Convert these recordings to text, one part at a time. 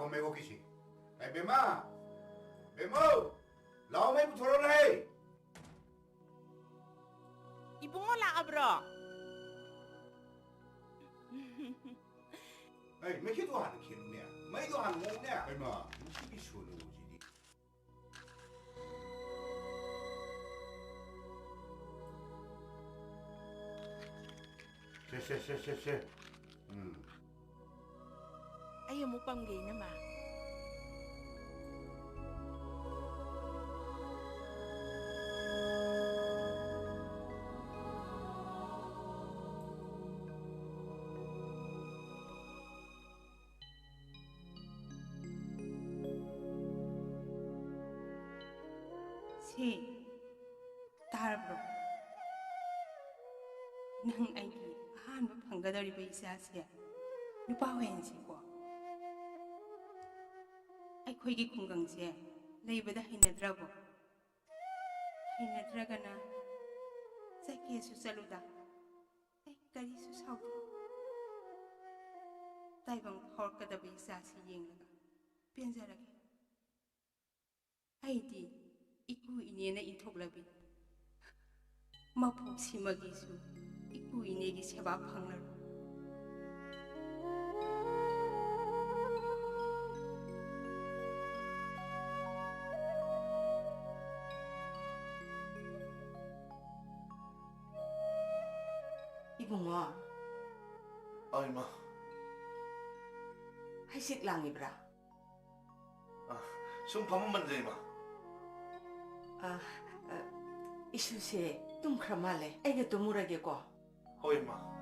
Ako may wukisi. Ay Bima! Bimo! Lao may puturo na hey! Ibu ngola ka bro? Ay, may kituhan na kinu niya. May tuhan mo niya. Ay ma, 세. Ayaw mo pang gay na ma. Si, tarabro. Nang aigi ahanba panggadariba isase nupa hoyensigo. ꯑꯩꯈꯣꯏꯒꯤ ꯈꯨꯡꯒꯪꯁꯦ ꯂꯩꯕꯗ ꯍꯩꯅꯗ꯭ꯔꯕꯣ? ꯍꯩꯅꯗ꯭ꯔꯒꯅ ꯆꯠꯀꯦꯁꯨ ꯆꯠꯂꯨꯗ ꯑꯩ ꯀꯔꯤꯁꯨ ꯁꯥꯎꯗꯦ. ꯇꯥꯏꯕꯪ ꯐꯥꯎꯔꯛꯀꯗꯕ ꯏꯆꯥꯁꯤ ꯌꯦꯡꯂꯒ ꯄꯦꯟꯖꯔꯒꯦ. ꯑꯩꯗꯤ ꯏꯀꯨ ꯏꯅꯦꯅ ꯏꯟꯊꯣꯛꯂꯕꯤ. ꯃꯄꯣꯛ ꯁꯤꯃꯒꯤꯁꯨ 이꾸 이내기 세바 방라로 이봉아. 이마. 하식랑이브라. 숨 밥만 돼, 이마. 이슈세 뚱크라말레. 애게 또 물어게고. 이마.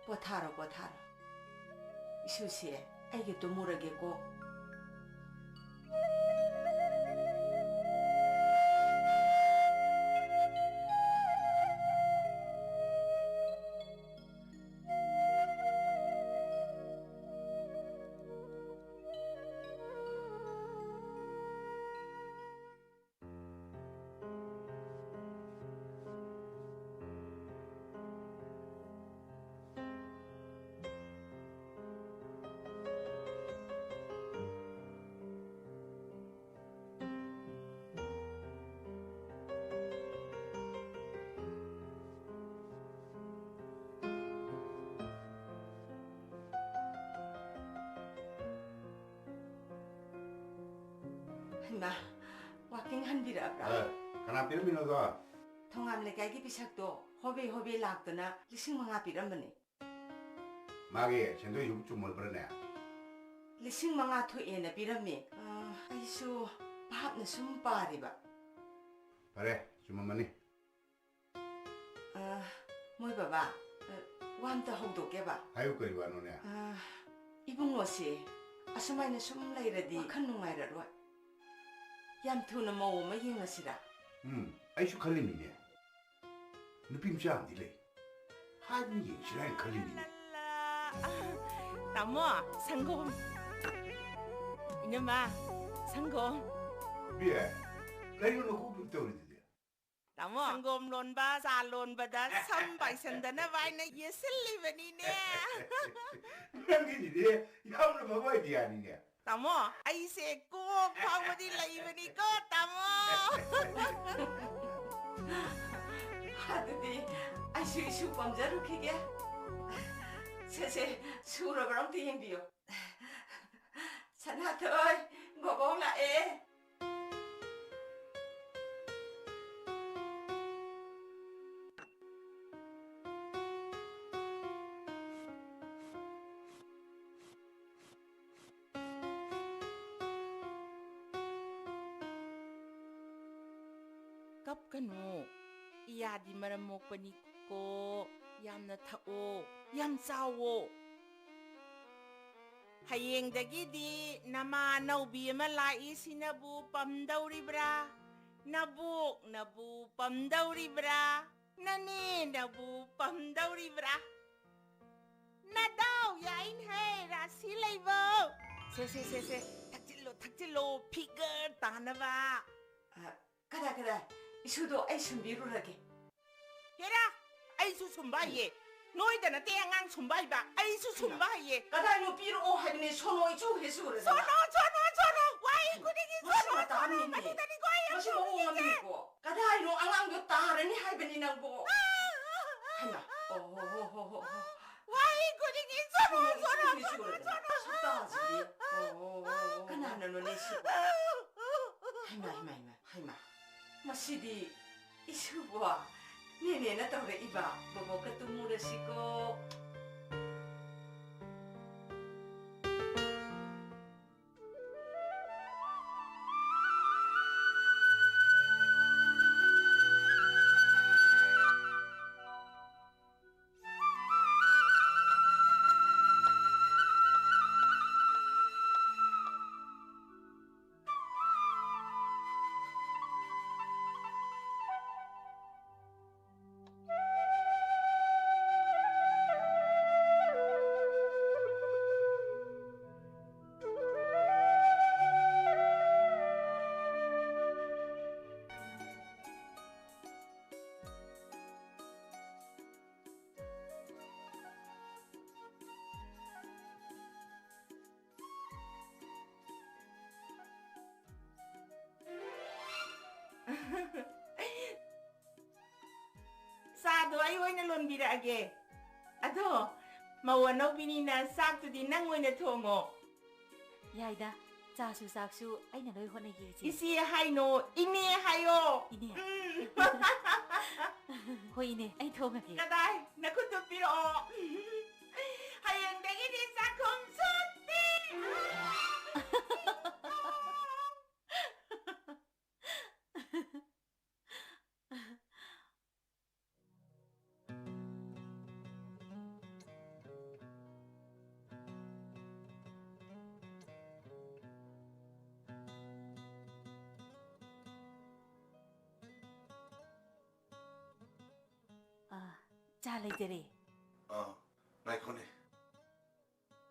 보타로. 이슈세 애게 또 물어게고. 마, 와킹 한비라브라. 가나 삐르미노가. 통암레가기 비삭도 호비 락더나 리싱망아 비람버니. 마게 전도 육좀 멀버네. 리싱망아 토에나 비람미. 아이수 밥나 숨바리바. 그래, 주머니. 뭐이 봐봐. 완다 홍도게바. 아유 거리 와노네. 이봉모시 아수마이나 숨라이라디 큰 농아이라로. 얌투는 뭐 얘기하시라. 아이슈 칼림이네. 느낌이 안 들래. 한 얘기랑 칼림이네. Tamo, sanggom. Inama, sanggom. 왜? 라이오는 호흡 떠오르지. Tamo, sanggom lon ba, sa lon ba da, sampai sendana vai na yeselli bani ne. 그랑기니 야무를 먹어야 돼 아니냐. Tamo, ay se ko, pawadi lai bani ko, tamo. 하드디 아이수 범자루 키게. 세세 수로그럼 뒤행비요. 산하터이 고봉라에. Kap kanu, iya di maramok paniko, yam na tao, yam sawo. Hayeng dagi di nama naubi malai sinabu pamdauribra, nabu pamdauribra, nani nabu pamdauribra. Nadaw yain hey rasilaibo. Se, takjilo, figure tanaba. 그래. 이수도 아이수 미루라게. Hera, ay susumbaye. 너희들 나 땡앙 숨바이바. ay susumbaye. 가다니 비로 하기네 손오이 주 해수를. 소노. 와이 구리기 소노. ꯇꯥꯛꯑꯝꯃꯤꯅꯦ ꯃꯁꯤ ꯃꯑꯣꯡ ꯑꯃꯅꯤꯀꯣ ꯀꯗꯥꯏꯅꯣ ꯑꯉꯥꯡꯗꯣ ꯇꯥꯔꯅꯤ ꯍꯥꯏꯕꯅꯤ ꯅꯪꯕꯣ ꯍꯩꯃꯥ ꯑꯣ 와이 고딩이 서로 ꯁꯛꯇꯥꯁꯤꯗꯤ ꯀꯅꯥꯅꯅꯣꯅꯦ ꯁꯤꯕꯣ ꯍꯩꯃꯥ ꯃꯁꯤꯗꯤ 이수보 네네나 떠오르 이봐 뭐뭐가 또 물으시고 ꯆꯥꯗꯣ ꯑꯩ ꯑꯣꯏꯅ ꯂꯣꯟꯕꯤꯔꯛꯑꯒꯦ ꯑꯗꯣ ꯃꯧ ꯑꯅꯧꯕꯤꯅꯤꯅ ꯆꯥꯛꯇꯨꯗꯤ ꯅꯪ ꯑꯣꯏꯅ ꯊꯣꯡꯉꯣ ꯌꯥꯏꯗ ꯆꯥꯁꯨ ꯆꯥꯛꯁꯨ ꯑꯩꯅ ꯂꯣꯏ ꯍꯣꯠꯅꯒꯦ ꯏꯆꯦ 이씨 하이노 이네 하요 이네 ꯍꯣꯏ ꯏꯅꯦ ꯑꯩ ꯊꯣꯡꯉꯒꯦ 까다이 나 굿도 삐러 하얀댕이니 짝꿍 솥띠 ꯆꯥ ꯂꯩꯖꯔꯦ ꯉꯥꯏꯈꯣꯅꯦ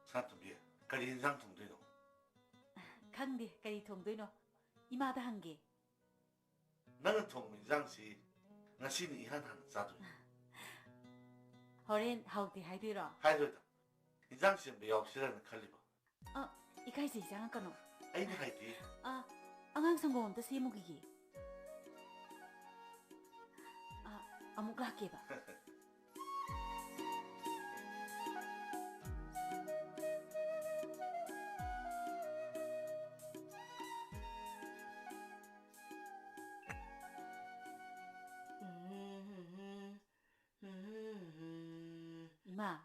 ꯁꯥꯇꯨꯝꯕꯤ ꯀꯔꯤ ꯏꯟꯖꯥꯡ ꯊꯣꯡꯗꯣꯏꯅꯣ ꯈꯪꯗꯦ ꯀꯔꯤ ꯊꯣꯡꯗꯣꯏꯅꯣ ꯏꯃꯥꯗ ꯍꯪꯒꯦ ꯅꯪꯅ ꯊꯣꯡꯕ ꯏꯟꯖꯥꯡꯁꯤ ꯉꯁꯤꯅ 이한 하나 짜도ꯏ ꯍꯣꯔꯦꯟ ꯍꯥꯎꯇꯦ ꯍꯥꯏꯗꯣꯏꯔꯣ 하이로이다 인장 쌤 매역시라는 칼리바 이카이ꯁꯦ 이상할까노 아이는 하이디 ꯑꯉꯥꯡ ꯁꯪꯒꯣꯝ ꯑꯝꯇ ꯁꯦꯝꯃꯨꯈꯤꯒꯦ ꯑꯃꯨꯛ ꯂꯥꯛꯀꯦꯕ 이마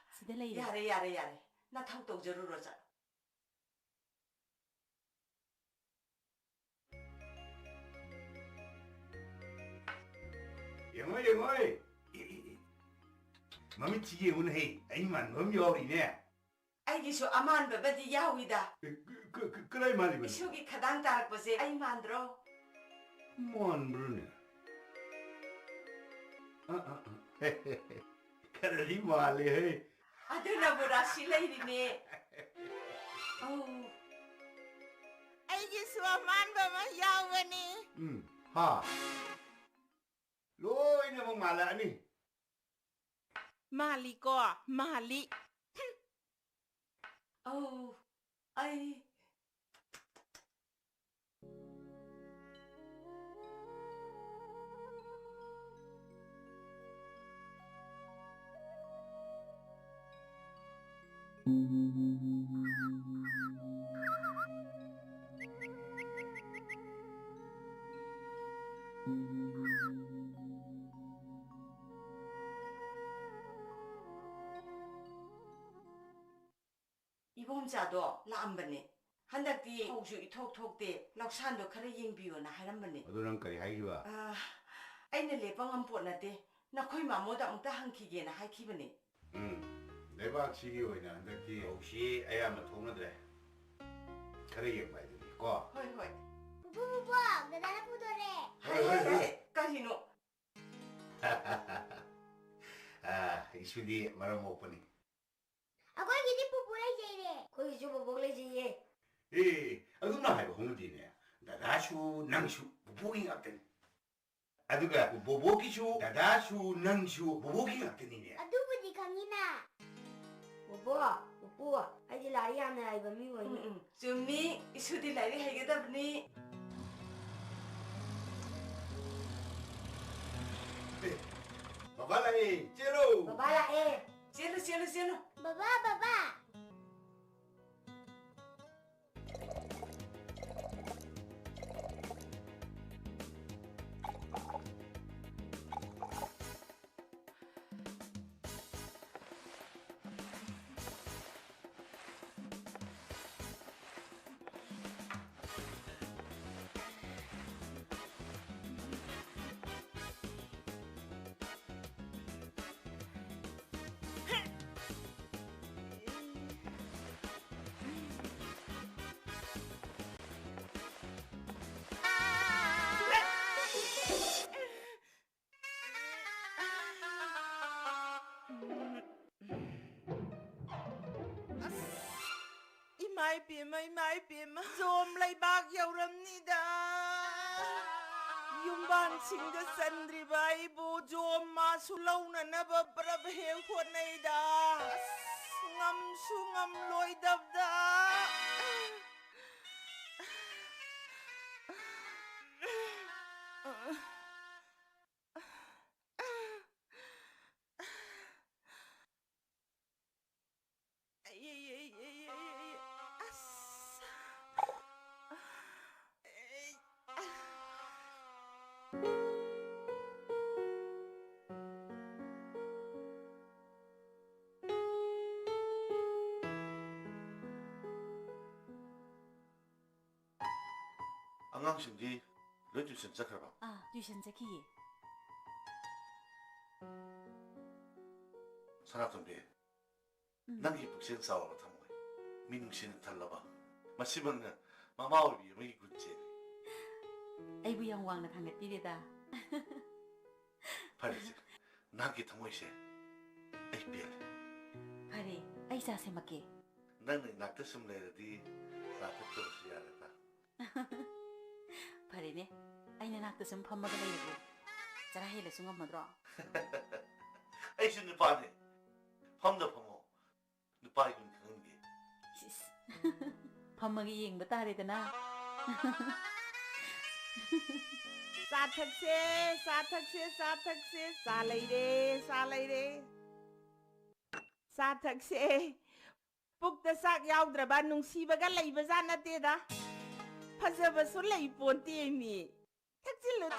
시대 레이래 야래 나 탕 떠오르러자 영어이 맘이 지게 운해 아이만 맘이 어리네 아이기쇼 아만 베베디 야위다 그래 말이고 이쇼기 가당 따락보세 아이 만들어 뭔 모르네 그러니 말해 아들나 보라 실레이리네 어우 아이기 수와 만바만 야व니 하 로이네 뭐 말하니 말리고 말리 어우 아이 이봄자도 라암버니 한닥디 혹시 이톡톡대 럭산도 khara yengbiyo나 하란버니 어두는 거리 하기와 아이는 레방한 뻔나대 나코이 마모다 엉따 한키게나 하이키버니 내박 지기 오이나 한다기 혹시 애야만 통하더래 그러게 봐야 되니까 호이 부부부 그다나 부도래 하이 까지노 이수디 말을 못 보니 아거기 집 부부래 제이래 거기 좀 먹래 제이 어둠나 하이고 홍디네 나다슈 낭슈 부부기 같더니 아두가 보보기슈 나다슈 낭슈 부부기 같더니네 아두부디 강이나 부부 아직 라리 안 나이가 미워니 좀니 이수디 라리 하이게다버니 Baba lagi, celo. Baba lah Chelo, chelo, chelo. Baba, baba. Imay bim, zom lay bag yauramnida. Yumban singa sandri bai bo zom masulaw na nababrab he khonayda. Ngam su ngam loy dabda. 안강신디 런주신 작하라. 듀션 자키예. 사나통비. 난기 북신 싸워로 타모이. 민웅신은 달라봐. 마시면 마마오 위험이 군지. 아이부 영왕나 강가띠리다. 파리지. 난기 타모이시. 아이 비엘. 파리, 아이 자세 맞게. 나는 낙타심 내려디 사태토시 야르다. 파리네. 아이는 낙타심 펌마가 내고. 자라 해를 순간 뭐더라. 아이신 누파네. 펌다 펌모. 누파이군 그런 게. 펌마기 잉 बतारेदना. Sathak se, salay re. Sathak se. Pukta sak yaudra nung sibaga layba zana teda. Phajaba su lay ponti mi. Thakchilo.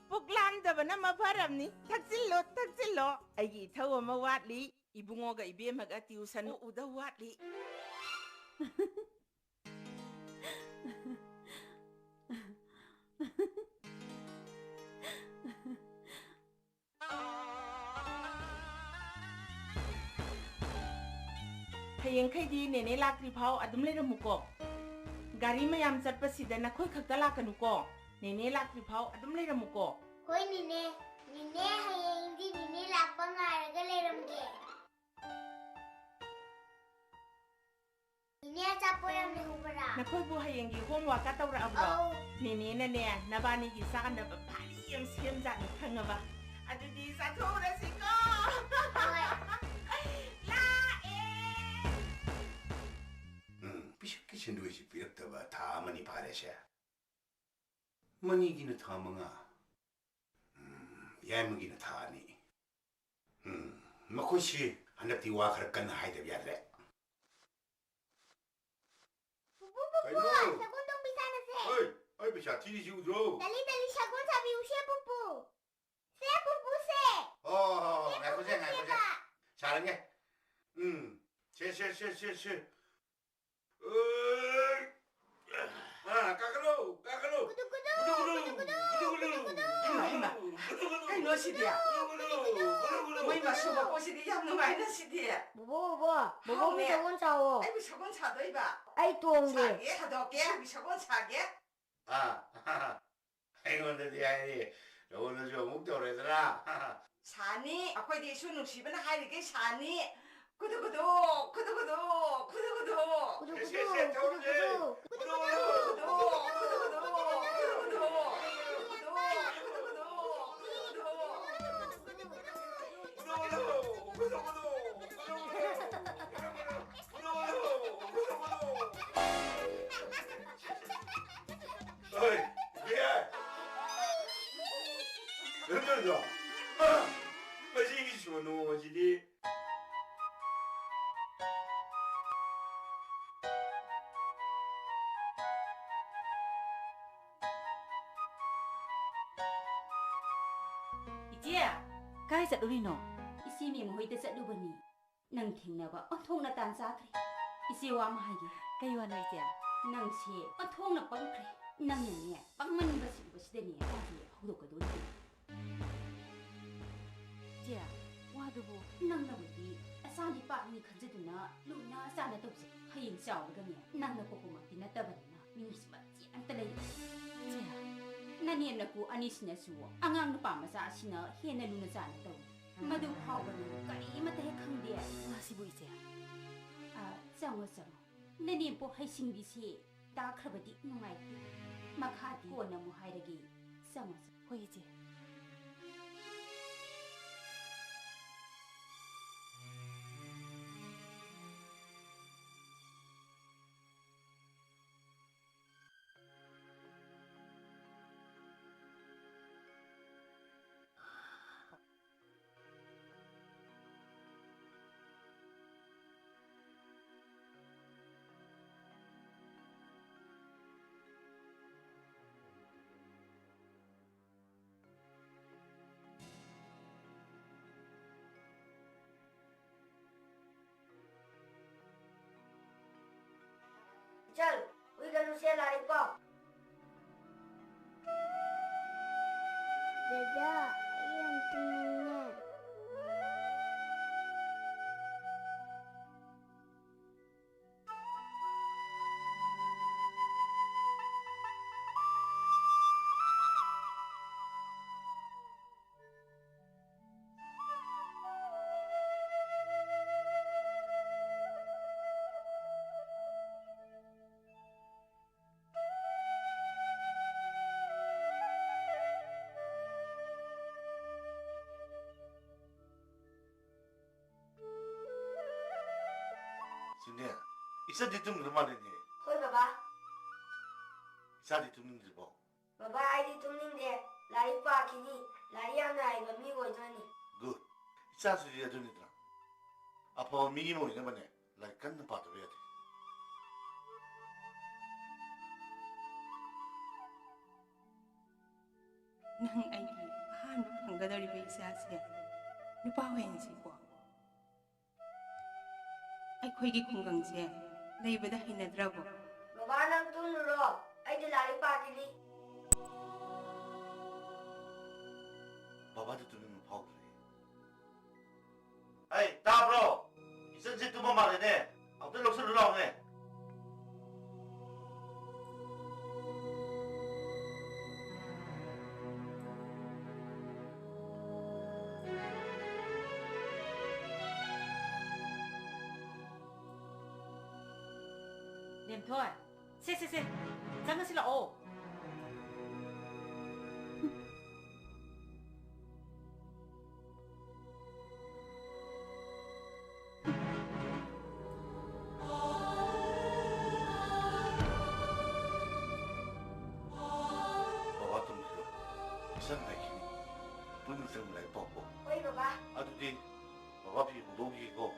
Puklanda ba na maparamni. Thakchilo. Aigi thawa mawatli. Ibungo ga ibe magatiusan uda watli. Hayeng khaidi nene lakri phau adum leiramuko. Gari mayam chatpasida nakhoi khakta lakanuko. Nene lakri phau adum leiramuko. Hoi nine hayeng di nine lakpa ngaraga leiramge. Nine achapoyam ne hubara. Nakhoi bu hayeng gi homework ka tawra abro. Nene na ne nabani gi sakanda ba phari yam sem ja ni khangaba. Adudi sa thora siko. 비식기신 누이시 비럭더바 다머니 바래샤. 머니기는 다멍아. 야무기는 다니. 마코시 한답디 와 그럴까나 하이드 비아래. Pupu, sagun dong bisa na se. 어이 비샤 티리 지우 들어. Dali sagun sabi usia pupu. Se pupu se. 나고생. 잘하네. 셰. 까까로. Cái nó xịt à? Mấy mà sao mà có xịt đi không phải nó xịt à? Bobo mi sagun sawo. Ai bị sao con chả đấy bà? Ai tuong Chả de. ghé, chả đỏ ghé, bị sao con chả ghé? 행운들이 아니 오늘 좀 목도로 얘들아. Chani, à quay đi xuống nụ xịt bên hai cái chani. 구두구두. 어이, 미안. 연결이다. 이제 가이 자루리노. 이씨미 모이다 ꯆꯠꯂꯨꯕꯅꯤ ꯅꯪ ꯊꯦꯡꯅꯕ ꯑꯣꯟꯊꯣꯛꯅ ꯇꯥꯟ ꯆꯥꯈ꯭ꯔꯦ 이제 와 ꯑꯃ ꯍꯥꯏꯒꯦ 가이 와노 이제. ꯅꯪꯁꯦ ꯑꯣꯟꯊꯣꯛꯅ ꯄꯪꯈ꯭ꯔꯦ ꯅꯪꯅꯅꯦ ꯄꯪꯃꯟꯕꯁꯤꯗꯅꯦ ꯑꯩꯁꯦ ꯍꯧꯗꯣꯛꯀꯗꯣꯔꯤꯕꯅꯤ 이제 와두부. ꯅꯪꯅꯕꯨꯗꯤ ꯑꯆꯥꯅꯤ ꯄꯥꯛꯅꯤ ꯈꯟꯖꯗꯨꯅ ꯂꯨꯅ ꯆꯥꯅ ꯇꯧꯁꯦ ꯍꯌꯦꯡ ꯆꯥꯎꯔꯒꯅꯦ ꯅꯪꯅ ꯄꯣꯛꯄꯃꯛꯇꯤ ꯅꯠꯇꯕꯅꯤ나 ꯃꯤꯅꯨꯡꯁꯤ ꯃꯆꯦ ꯑꯝꯇ ꯂꯩꯔꯦ 이제 ꯅꯅꯦ ꯅꯀꯨ ꯑꯅꯤꯁꯤꯅꯁꯨ ꯑꯉꯥꯡ ꯅꯨꯄꯥ ꯃꯆꯥ ꯑꯁꯤꯅ ꯍꯦꯟꯅ ꯂꯨꯅ ꯆꯥꯅ ꯇꯧꯏ ꯃꯗꯨ ꯐꯥꯎꯕꯅ ꯀꯔꯤꯃꯠꯇ ꯍꯦꯛ ꯈꯪꯗꯦ 마시부 이제. ꯆꯪꯉꯣ ꯆꯪꯉꯣ ꯅꯅꯦꯝꯄꯣꯛ ꯍꯩꯁꯤꯡꯕꯤꯁꯤ ꯇꯥꯈ꯭ꯔꯕꯗꯤ ꯅꯨꯡꯉꯥꯏꯇꯦ ꯃꯈꯥꯗꯤ ꯀꯣꯟꯅ ꯑꯃꯨꯛ ꯍꯥꯏꯔꯒꯦ ꯆꯪꯉꯣ ꯍꯣꯏ 이제. चल वही गलू से लारी पाओ दादा ये हम तुम्हें 진이야, 이사디 좀 그만해니. कोई बाबा 이사디 좀 힘들어. बाबा आईडी तुम नहीं दे लारी पाकी नहीं लारी आना आएगा मी कोई तो नहीं 그 이사수지 해주니까. 아빠 미기 모이는 거네. 나 간다 봐도 해야 돼. ꯅꯪ ꯑꯩꯒꯤ ꯑꯍꯥꯟꯕ ꯐꯪꯒꯗꯧꯔꯤꯕ ꯏꯆꯥꯁꯦ ꯅꯨꯄꯥ ꯑꯣꯏꯍꯟꯁꯤꯀꯣ ꯑꯩꯈꯣꯏꯒꯤ ꯈꯨꯡꯒꯪꯁꯦ ꯂꯩꯕꯗ ꯍꯩꯅꯗ꯭ꯔꯕꯣ बाबा नंग तुम रो आईडी लारी पाकी नहीं 바바도 좀 파고 그래. 아이, 따브로. 이선지 두번 말해네. 아무튼 럭스를 나오네. 렘토이. 세세세. 장가실라 오. 바바 좀 그래. 이선지 힘이. 분생 날 뻗고. कोई बाबा 아두디 바바 피고 녹이고.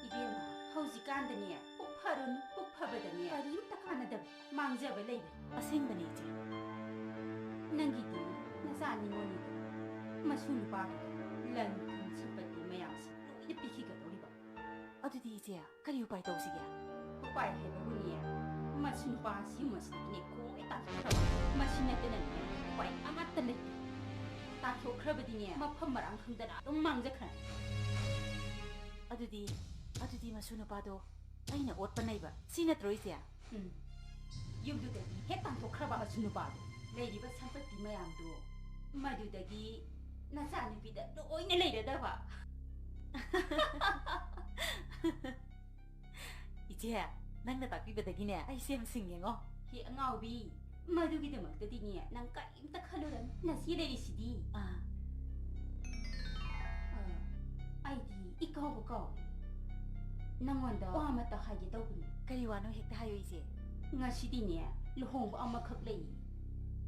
이ቤ마 ꯍꯧꯖꯤꯛꯀꯥꯟꯗꯅꯦ ꯄꯨꯛ ꯐꯔꯨꯅꯨ ꯄꯨꯛ ꯐꯕꯗꯅꯦ ꯀꯔꯤꯝꯇ ꯀꯥꯟꯅꯗꯕ ꯃꯥꯡꯖꯕ ꯂꯩꯕ ꯑꯁꯦꯡꯕꯅꯤ 이제. ꯅꯪꯒꯤꯗꯤ ꯅꯆꯥ ꯅꯤꯉꯣꯜꯅꯤꯗꯣ ꯃꯁꯨ ꯅꯨꯄꯥꯗꯨꯗ ꯂꯟ ꯊꯨꯝ ꯁꯝꯄꯇꯤ ꯃꯌꯥꯝꯁꯤ ꯂꯣꯏꯅ ꯄꯤꯈꯤꯒꯗꯧꯔꯤꯕ 어디디 이제 ꯀꯔꯤ ꯎꯄꯥꯏ ꯇꯧꯁꯤꯒꯦ? ꯎꯄꯥꯏ ꯍꯥꯏꯕꯕꯨꯅꯦ ꯃꯁꯨ ꯅꯨꯄꯥ ꯑꯁꯤꯒꯨꯝꯕꯁꯤꯗꯒꯤꯅꯦ ꯈꯣꯡꯉꯦ ꯇꯥꯟꯊꯣꯛꯈ꯭ꯔꯕ ꯃꯁꯤ ꯅꯠꯇꯅꯅꯦ ꯎꯄꯥꯏ ꯑꯃꯠꯇ ꯂꯩꯇꯦ ꯇꯥꯟꯊꯣꯛꯈ꯭ꯔꯕꯗꯤꯅꯦ ꯃꯐꯝ ꯃꯔꯥꯡ ꯈꯪꯗꯅ ꯑꯗꯨꯝ ꯃꯥꯡꯖꯈ꯭ꯔꯅꯤ ꯑꯗꯨꯗꯤ ꯃꯁꯨ ꯅꯨꯄꯥꯗꯣ ꯑꯩꯅ ꯑꯣꯠꯄ ꯅꯩꯕ ꯁꯤ ꯅꯠꯇ꯭ꯔꯣ 이제? ꯌꯨꯝꯗꯨꯗꯒꯤ ꯍꯦꯛ ꯇꯥꯟꯊꯣꯛꯈ꯭ꯔꯕ ꯃꯁꯨ ꯅꯨꯄꯥꯗꯣ ꯂꯩꯔꯤꯕ ꯁꯝꯄꯇꯤ ꯃꯌꯥꯝꯗꯣ ꯃꯗꯨꯗꯒꯤ ꯅꯆꯥꯅꯨꯄꯤꯗ ꯂꯣꯏꯅ ꯂꯩꯔꯗꯕ 이제 ꯅꯪꯅ ꯇꯥꯛꯄꯤꯕꯗꯒꯤꯅꯦ ꯑꯩ ꯁꯦꯝ ꯁꯤꯡꯉꯦꯉꯣ. ꯍꯦ ꯑꯉꯥꯎꯕꯤ ꯃꯗꯨꯒꯤꯗꯃꯛꯇꯗꯤꯅꯦ ꯅꯪ ꯀꯔꯤꯝꯇ ꯈꯜꯂꯨꯔꯅꯨ ꯅꯁꯤ ꯂꯩꯔꯤꯁꯤꯗꯤ ꯑꯩꯗꯤ ꯏꯀꯥꯎꯕ ꯀꯥꯎꯔꯦ ꯅꯪꯉꯣꯟꯗ ꯋꯥ ꯑꯃꯇ ꯍꯥꯏꯒꯦ ꯇꯧꯕꯅꯤ ꯀꯔꯤ ꯋꯥꯅꯣ ꯍꯦꯛꯇ ꯍꯥꯏꯌꯣ 이제. ꯉꯁꯤꯗꯤꯅꯦ ꯂꯨꯍꯣꯡꯕ ꯑꯃꯈꯛ ꯂꯩ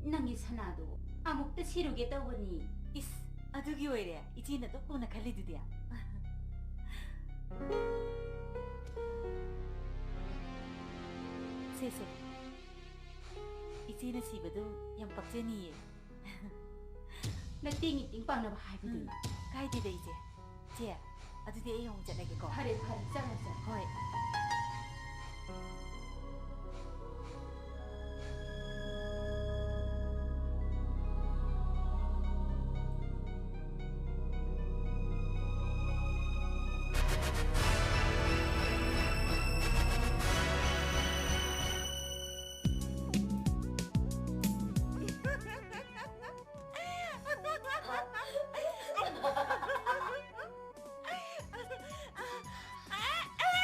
ꯅꯪꯒꯤ ꯁꯅꯥꯗꯣ 아무것도 시루게 떠보니 이스, 아두기 오이래. 이제는 또 꼬나 갈리드디야. 세세. 이제는 시버도 양박제니에. 나 띵이 띵빵나 하이거든. 가이디다 이제. 쟤야, 아두디 애용 자라게고. 파래 잘랐어. 호이.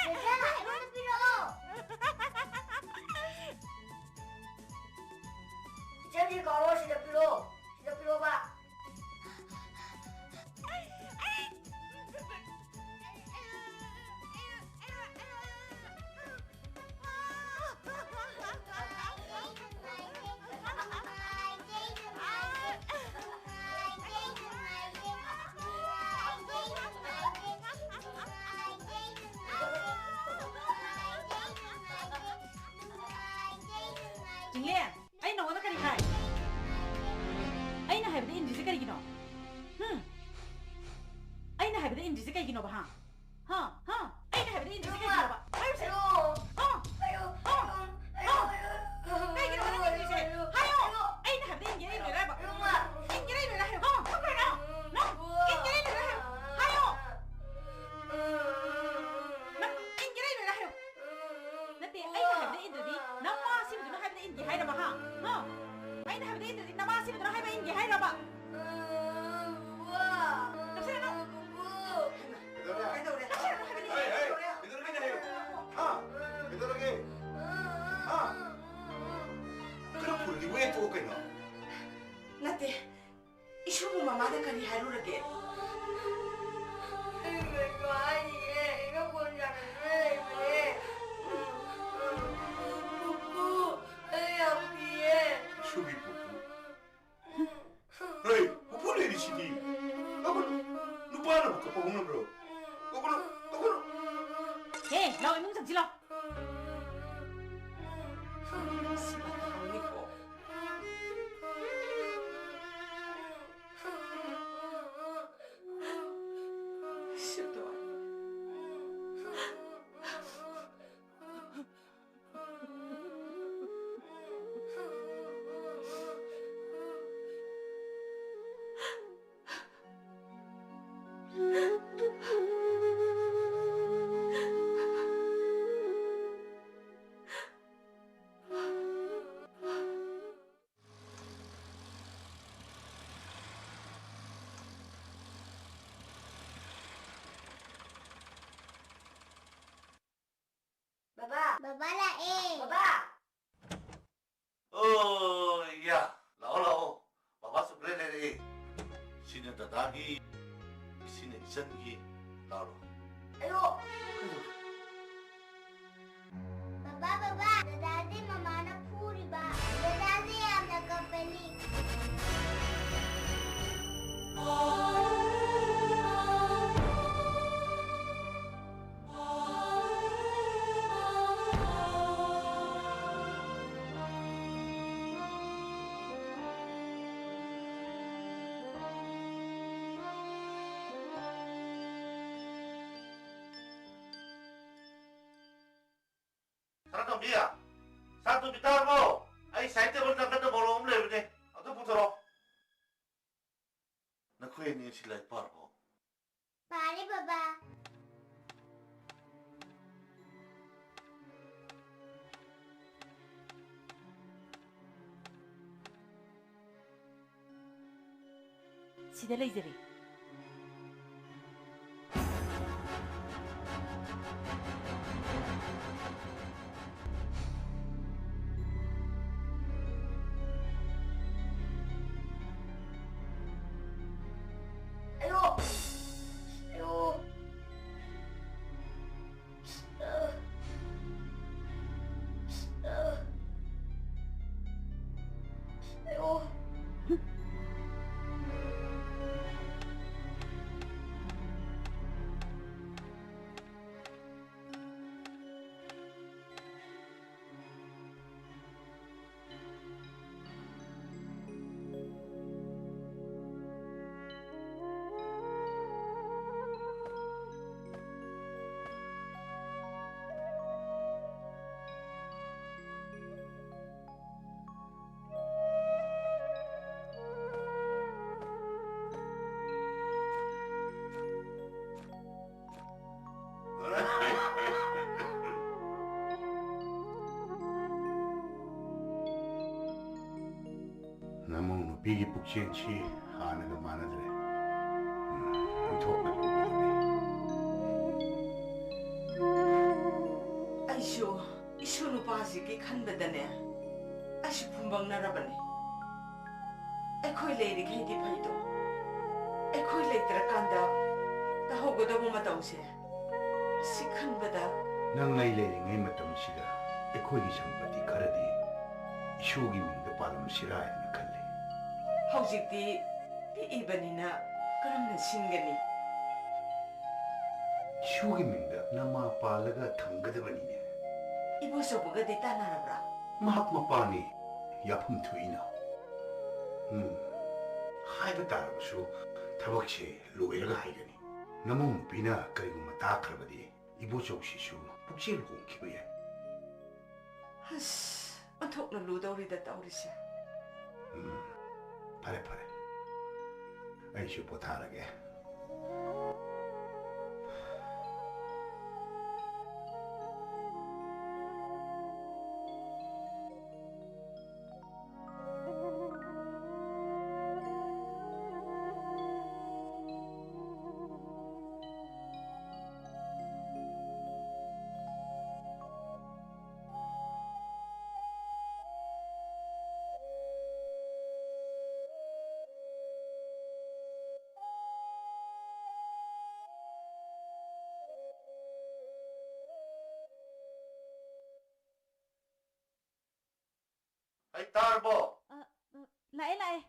얘들아, 이거는 필요. 저기 걸어 시작 필요 봐. 징리야, 아이 너 어디 가리 가? 아이 나 해보다 인지스 가리 기노. 아이 나 해보다 인지스 가리 기노 봐. 아이 나 해보다 인지스 가리 기노 봐. 아유 세. 가리 기노 봐 인지스. 하요. 아이 나 해보다 인지스 가리 봐. 인지스 가리 하요. 그래요. 너 인지스 가리 하요. 하요. 너 인지스 가리 하요. 나때 아이 나 해보다 인지스. 나와 시부도 나 해보다 인지 하이라 봐. 아이 나 해보다 인지스. 나와 시부도 나 해보다 인지 하이라 봐. 그럼 불리 왜 또 오겠노? 나때 이슈부 마마다 가리 하루라게. 이거 아니에 이거 뭔지는 왜? 부부, 아피에. 슈비 부부. 에이, 부부는 이리시니. 누가 하나 볼까? 먹는 거. 거꾸로. 예, 너 이몽상 질러. Baba là em. Baba. 야, 나오라오. 마바스 브레네리. 신년 다다기, 신년 이전기 나오라. Ayo. Baba, dadadi mama na puri ba. Dadadi ada company. 사람 미야. 사람 비타고. 아이 사이트 볼까 kada 보러 omle bne. 아도 붙어라. 나 코에 니 실라이 파고. Pare baba. 시달라 이제리. Ayo. Ayo. Ayo. 비기 북시엔치 하나가 많아들래. ꯊꯣꯛꯅ 아이쇼 이쇼 누파시기 칸베다네 아시 분방나라바네 에코이 레이리 케이디 파이도 에코이 레이트라칸다 다호고다고 마다오세 시 칸베다 ꯅꯪ ꯑꯩ ꯂꯩꯔꯤꯉꯩ ꯃꯇꯝꯁꯤꯗ ꯑꯩꯈꯣꯏꯒꯤ ꯁꯝꯄꯇꯤ ꯈꯔꯗꯤ ꯏꯁꯣꯔꯒꯤ ꯃꯤꯡꯗ ꯄꯥꯜꯂꯝꯁꯤꯔꯥ ꯍꯥꯏꯅ ꯈꯜꯂꯤ. ꯍꯧꯖꯤꯛꯇꯤ ꯄꯤꯛꯏꯕꯅꯤꯅ ꯀꯔꯝꯅ ꯁꯤꯟꯒꯅꯤ? ꯏꯁꯣꯔꯒꯤ ꯃꯤꯡꯗ ꯅꯃꯥ ꯄꯥꯜꯂꯒ ꯊꯝꯒꯗꯕꯅꯤꯅꯦ. 이보소부가디 따나라브라. ꯃꯍꯥꯛ ꯃꯄꯥꯅꯤ ꯌꯥꯐꯝ ꯊꯣꯛꯏꯅ. ꯍꯥꯏꯕ ꯇꯥꯔꯕꯁꯨ ꯊꯕꯛꯁꯦ ꯂꯣꯏꯔꯒ ꯍꯥꯏꯒꯅꯤ. ꯅꯃꯧ ꯅꯨꯄꯤꯅ ꯀꯔꯤꯒꯨꯝꯕ ꯇꯥꯈ꯭ꯔꯕꯗꯤ ꯏꯕꯣꯆꯧꯁꯤꯁꯨ ꯄꯨꯛꯆꯦꯜ ꯍꯣꯡꯈꯤꯕ ꯌꯥꯏ. ꯑꯁ ꯑꯣꯟꯊꯣꯛꯅ ꯂꯨꯗꯧꯔꯤꯗ ꯇꯧꯔꯤꯁꯦ. ꯐꯔꯦ ꯐꯔꯦ. ꯑꯩꯁꯨ ꯄꯣꯊꯥꯔꯒꯦ. ꯑꯩ ꯇꯥꯔꯕꯣ? ꯂꯥꯛꯑꯦ ꯂꯥꯛꯑꯦ.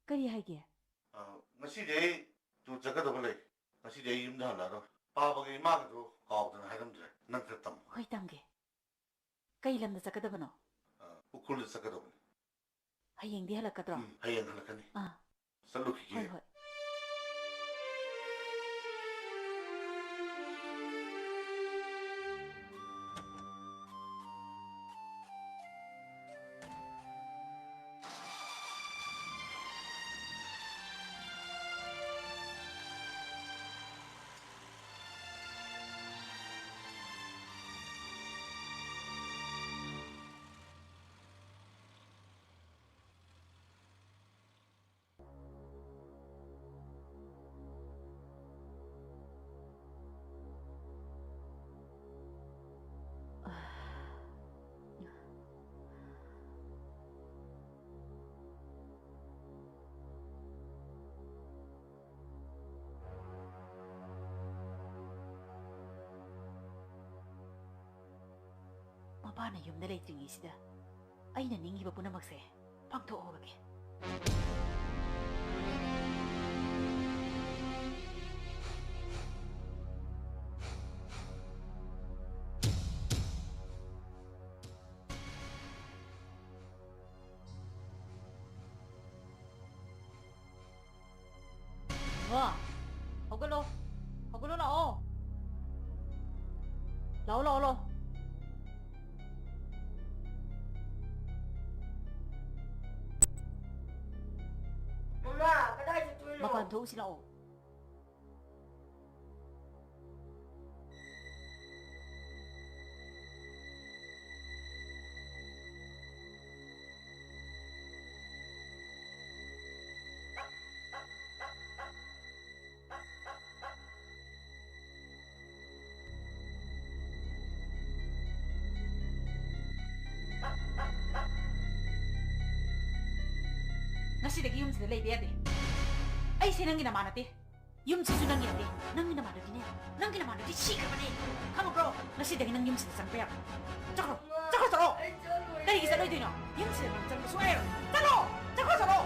ꯀꯔꯤ ꯍꯥꯏꯒꯦ? ꯉꯁꯤꯗꯤ ꯑꯩ ꯇꯨꯔ ꯆꯠꯀꯗꯕ ꯂꯩ. ꯉꯁꯤꯗꯤ ꯑꯩ ꯌꯨꯝꯗ ꯍꯜꯂꯛꯑꯔꯣꯏ. ꯄꯥꯕꯒ ꯏꯃꯥꯒꯗꯣ ꯀꯥꯎꯗꯅ ꯍꯥꯏꯔꯝꯗ꯭ꯔꯦ. ꯅꯪ ꯈꯔ ꯇꯝꯃꯨ. ꯍꯣꯏ ꯇꯝꯒꯦ. ꯀꯩ ꯂꯝꯗ ꯆꯠꯀꯗꯕꯅꯣ? ꯎꯈ꯭ꯔꯨꯜꯗ ꯆꯠꯀꯗꯕꯅꯤ. ꯍꯌꯦꯡꯗꯤ ꯍꯜꯂꯛꯀꯗ꯭ꯔꯣ? ꯍꯌꯦꯡ ꯍꯜꯂꯛꯀꯅꯤ. ꯆꯠꯂꯨꯈꯤꯒꯦ. ꯍꯣꯏ ꯍꯣꯏ. ꯃꯄꯥꯅ ꯌꯨꯝꯗ ꯂꯩꯇ꯭ꯔꯤꯉꯩꯁꯤꯗ ꯑꯩꯅ ꯅꯤꯡꯉꯤꯕ ꯄꯨꯝꯅꯃꯛꯁꯦ ꯄꯥꯡꯊꯣꯛꯍꯧꯔꯒꯦ. 와, hogalo. Hogalo lao. Lao lao lao. Mapan thấu xin lỗi. Ngasiꯗꯒꯤ ꯌꯨꯝꯁꯤꯗ ꯂꯩꯕ ꯌꯥꯗꯦ. ꯑꯩꯁꯦ ꯅꯪꯒꯤ ꯅꯃꯥ ꯅꯠꯇꯦ. ꯌꯨꯝꯁꯤꯁꯨ ꯅꯪꯒꯤ ꯅꯠꯇꯦ. ꯅꯪꯒꯤ ꯅꯃꯥꯟꯅꯕꯤꯅꯦ. ꯅꯪꯒꯤ ꯅꯃꯥꯟꯅꯕꯤ ꯁꯤꯈ꯭ꯔꯕꯅꯦ. ꯈꯪꯕ꯭ꯔꯣ? ꯉꯁꯤꯗꯒꯤ ꯅꯪ ꯌꯨꯝꯁꯤꯗ ꯆꯪꯕ ꯌꯥꯔꯣꯏ. ꯆꯠꯈ꯭ꯔꯣ. ꯆꯠꯈ꯭ꯔꯣ ꯆꯠꯂꯣ. ꯀꯔꯤꯒꯤ ꯆꯠꯂꯣꯏꯗꯣꯏꯅꯣ? ꯌꯨꯝꯁꯤꯗ ꯅꯪ ꯆꯪꯕ ꯁꯨꯡꯌꯥ ꯌꯥꯔꯣꯏ. ꯆꯠꯂꯣ. ꯆꯠꯈ꯭ꯔꯣ ꯆꯠꯂꯣ.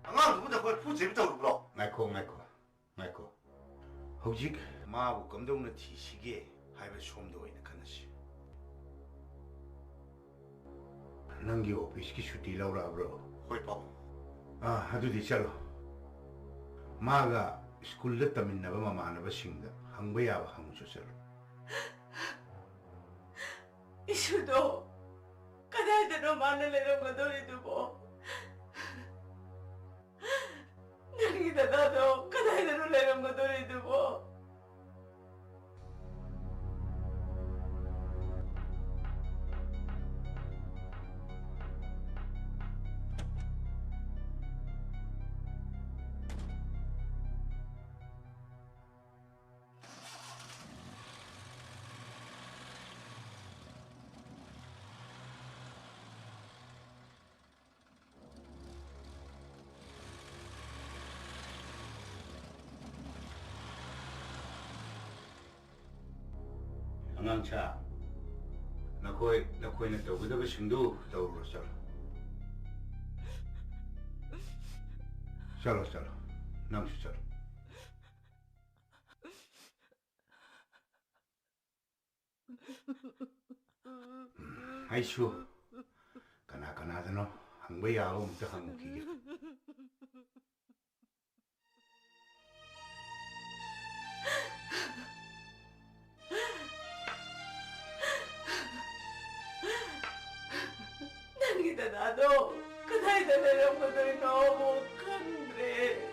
ꯑꯉꯥꯡ ꯗꯨꯕꯨ ꯅꯈꯣꯏ ꯐꯨꯖꯦꯕ ꯇꯧꯔꯨꯕ꯭ꯔꯣ ꯉꯥꯏꯈꯣ ꯍꯧꯖꯤꯛ ꯃꯥꯕꯨ ꯀꯝꯗꯧꯅ ꯊꯤꯁꯤꯒꯦ ꯍꯥꯏꯕ ꯁꯣꯝꯗ ꯑꯣꯏꯅ ꯈꯟꯅꯁꯤ ꯅꯪꯒꯤ ꯑꯣꯐꯤꯁꯀꯤ ꯁꯨꯇꯤ ꯂꯧꯔꯛꯑꯕ꯭ꯔꯣ ꯍꯣꯏ ꯄꯥꯎ ꯑꯗꯨꯗꯤ ꯆꯠꯂꯣ ꯃꯥꯒ ꯁ꯭ꯀꯨꯜꯗ ꯇꯝꯃꯤꯟꯅꯕ ꯃꯃꯥꯟꯅꯕꯁꯤꯡꯗ ꯍꯪꯕ ꯌꯥꯕ ꯍꯪꯉꯨꯁꯨ ꯆꯠꯂꯣ 이슈도 그날대로 마늘 내려온 거 노리두고 나기다 나도 그날대로 내려온 거 노리두고 ꯑꯉꯥꯡꯁꯥ ꯅꯈꯣꯏꯅ ꯇꯧꯒꯗꯕꯁꯤꯡꯗꯨ ꯇꯧꯔꯨꯔꯣ ꯆꯠꯂꯣ ꯅꯪꯁꯨ ꯆꯠꯂꯣ ꯑꯩꯁꯨ ꯀꯅꯥꯗꯅꯣ ꯍꯪꯕ ꯌꯥꯕ ꯑꯝꯇ ꯍꯪꯉꯨꯈꯤꯒꯦ 나기다 나도 그날대 내려온 것들이 너무 큰데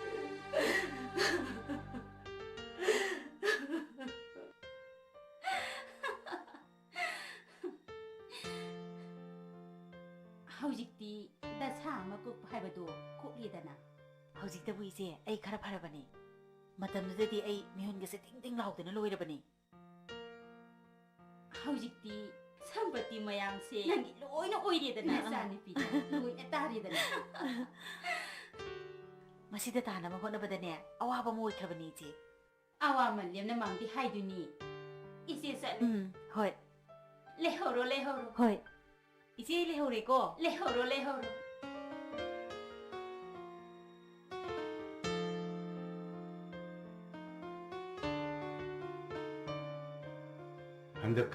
ꯍꯧꯖꯤꯛꯇꯤ ꯗꯁꯥ ꯑꯃ ꯀꯣꯛꯄ ꯍꯥꯏꯕꯗꯣ ꯀꯣꯛꯂꯤꯗꯅ ꯍꯧꯖꯤꯛꯇꯕꯨ ꯏꯆꯦ ꯑꯩ ꯈꯔ ꯐꯔꯕꯅꯤ ꯃꯇꯝꯗꯨꯗꯗꯤ ꯑꯩ ꯃꯤꯍꯨꯟꯒꯁꯦ ꯇꯤꯡ ꯇꯤꯡ ꯂꯥꯎꯗꯅ ꯂꯣꯏꯔꯕꯅꯤ ꯍꯧꯖꯤꯛꯇꯤ ꯁꯝꯄꯇꯤ ꯃꯌꯥꯝꯁꯦ ꯅꯪꯒꯤ ꯂꯣꯏꯅ ꯑꯣꯏꯔꯦꯗꯅ ꯏꯆꯥꯅꯨꯄꯤꯗ ꯂꯣꯏꯅ ꯇꯥꯔꯦꯗꯅ ꯃꯁꯤꯗ ꯇꯥꯅꯕ ꯍꯣꯠꯅꯕꯗꯅꯦ ꯑꯋꯥꯕ ꯑꯃ ꯑꯣꯏꯈ꯭ꯔꯕꯅꯤ ꯏꯆꯦ ꯑꯋꯥꯃꯟ ꯂꯦꯝꯅ ꯃꯥꯡꯗꯤ ꯍꯥꯏꯗꯨꯅꯤ ꯏꯆꯦ ꯆꯠꯂꯦ ꯍꯣꯏ ꯂꯩꯍꯧꯔꯣ ꯍꯣꯏ 이제 레호레고 레호로 한덕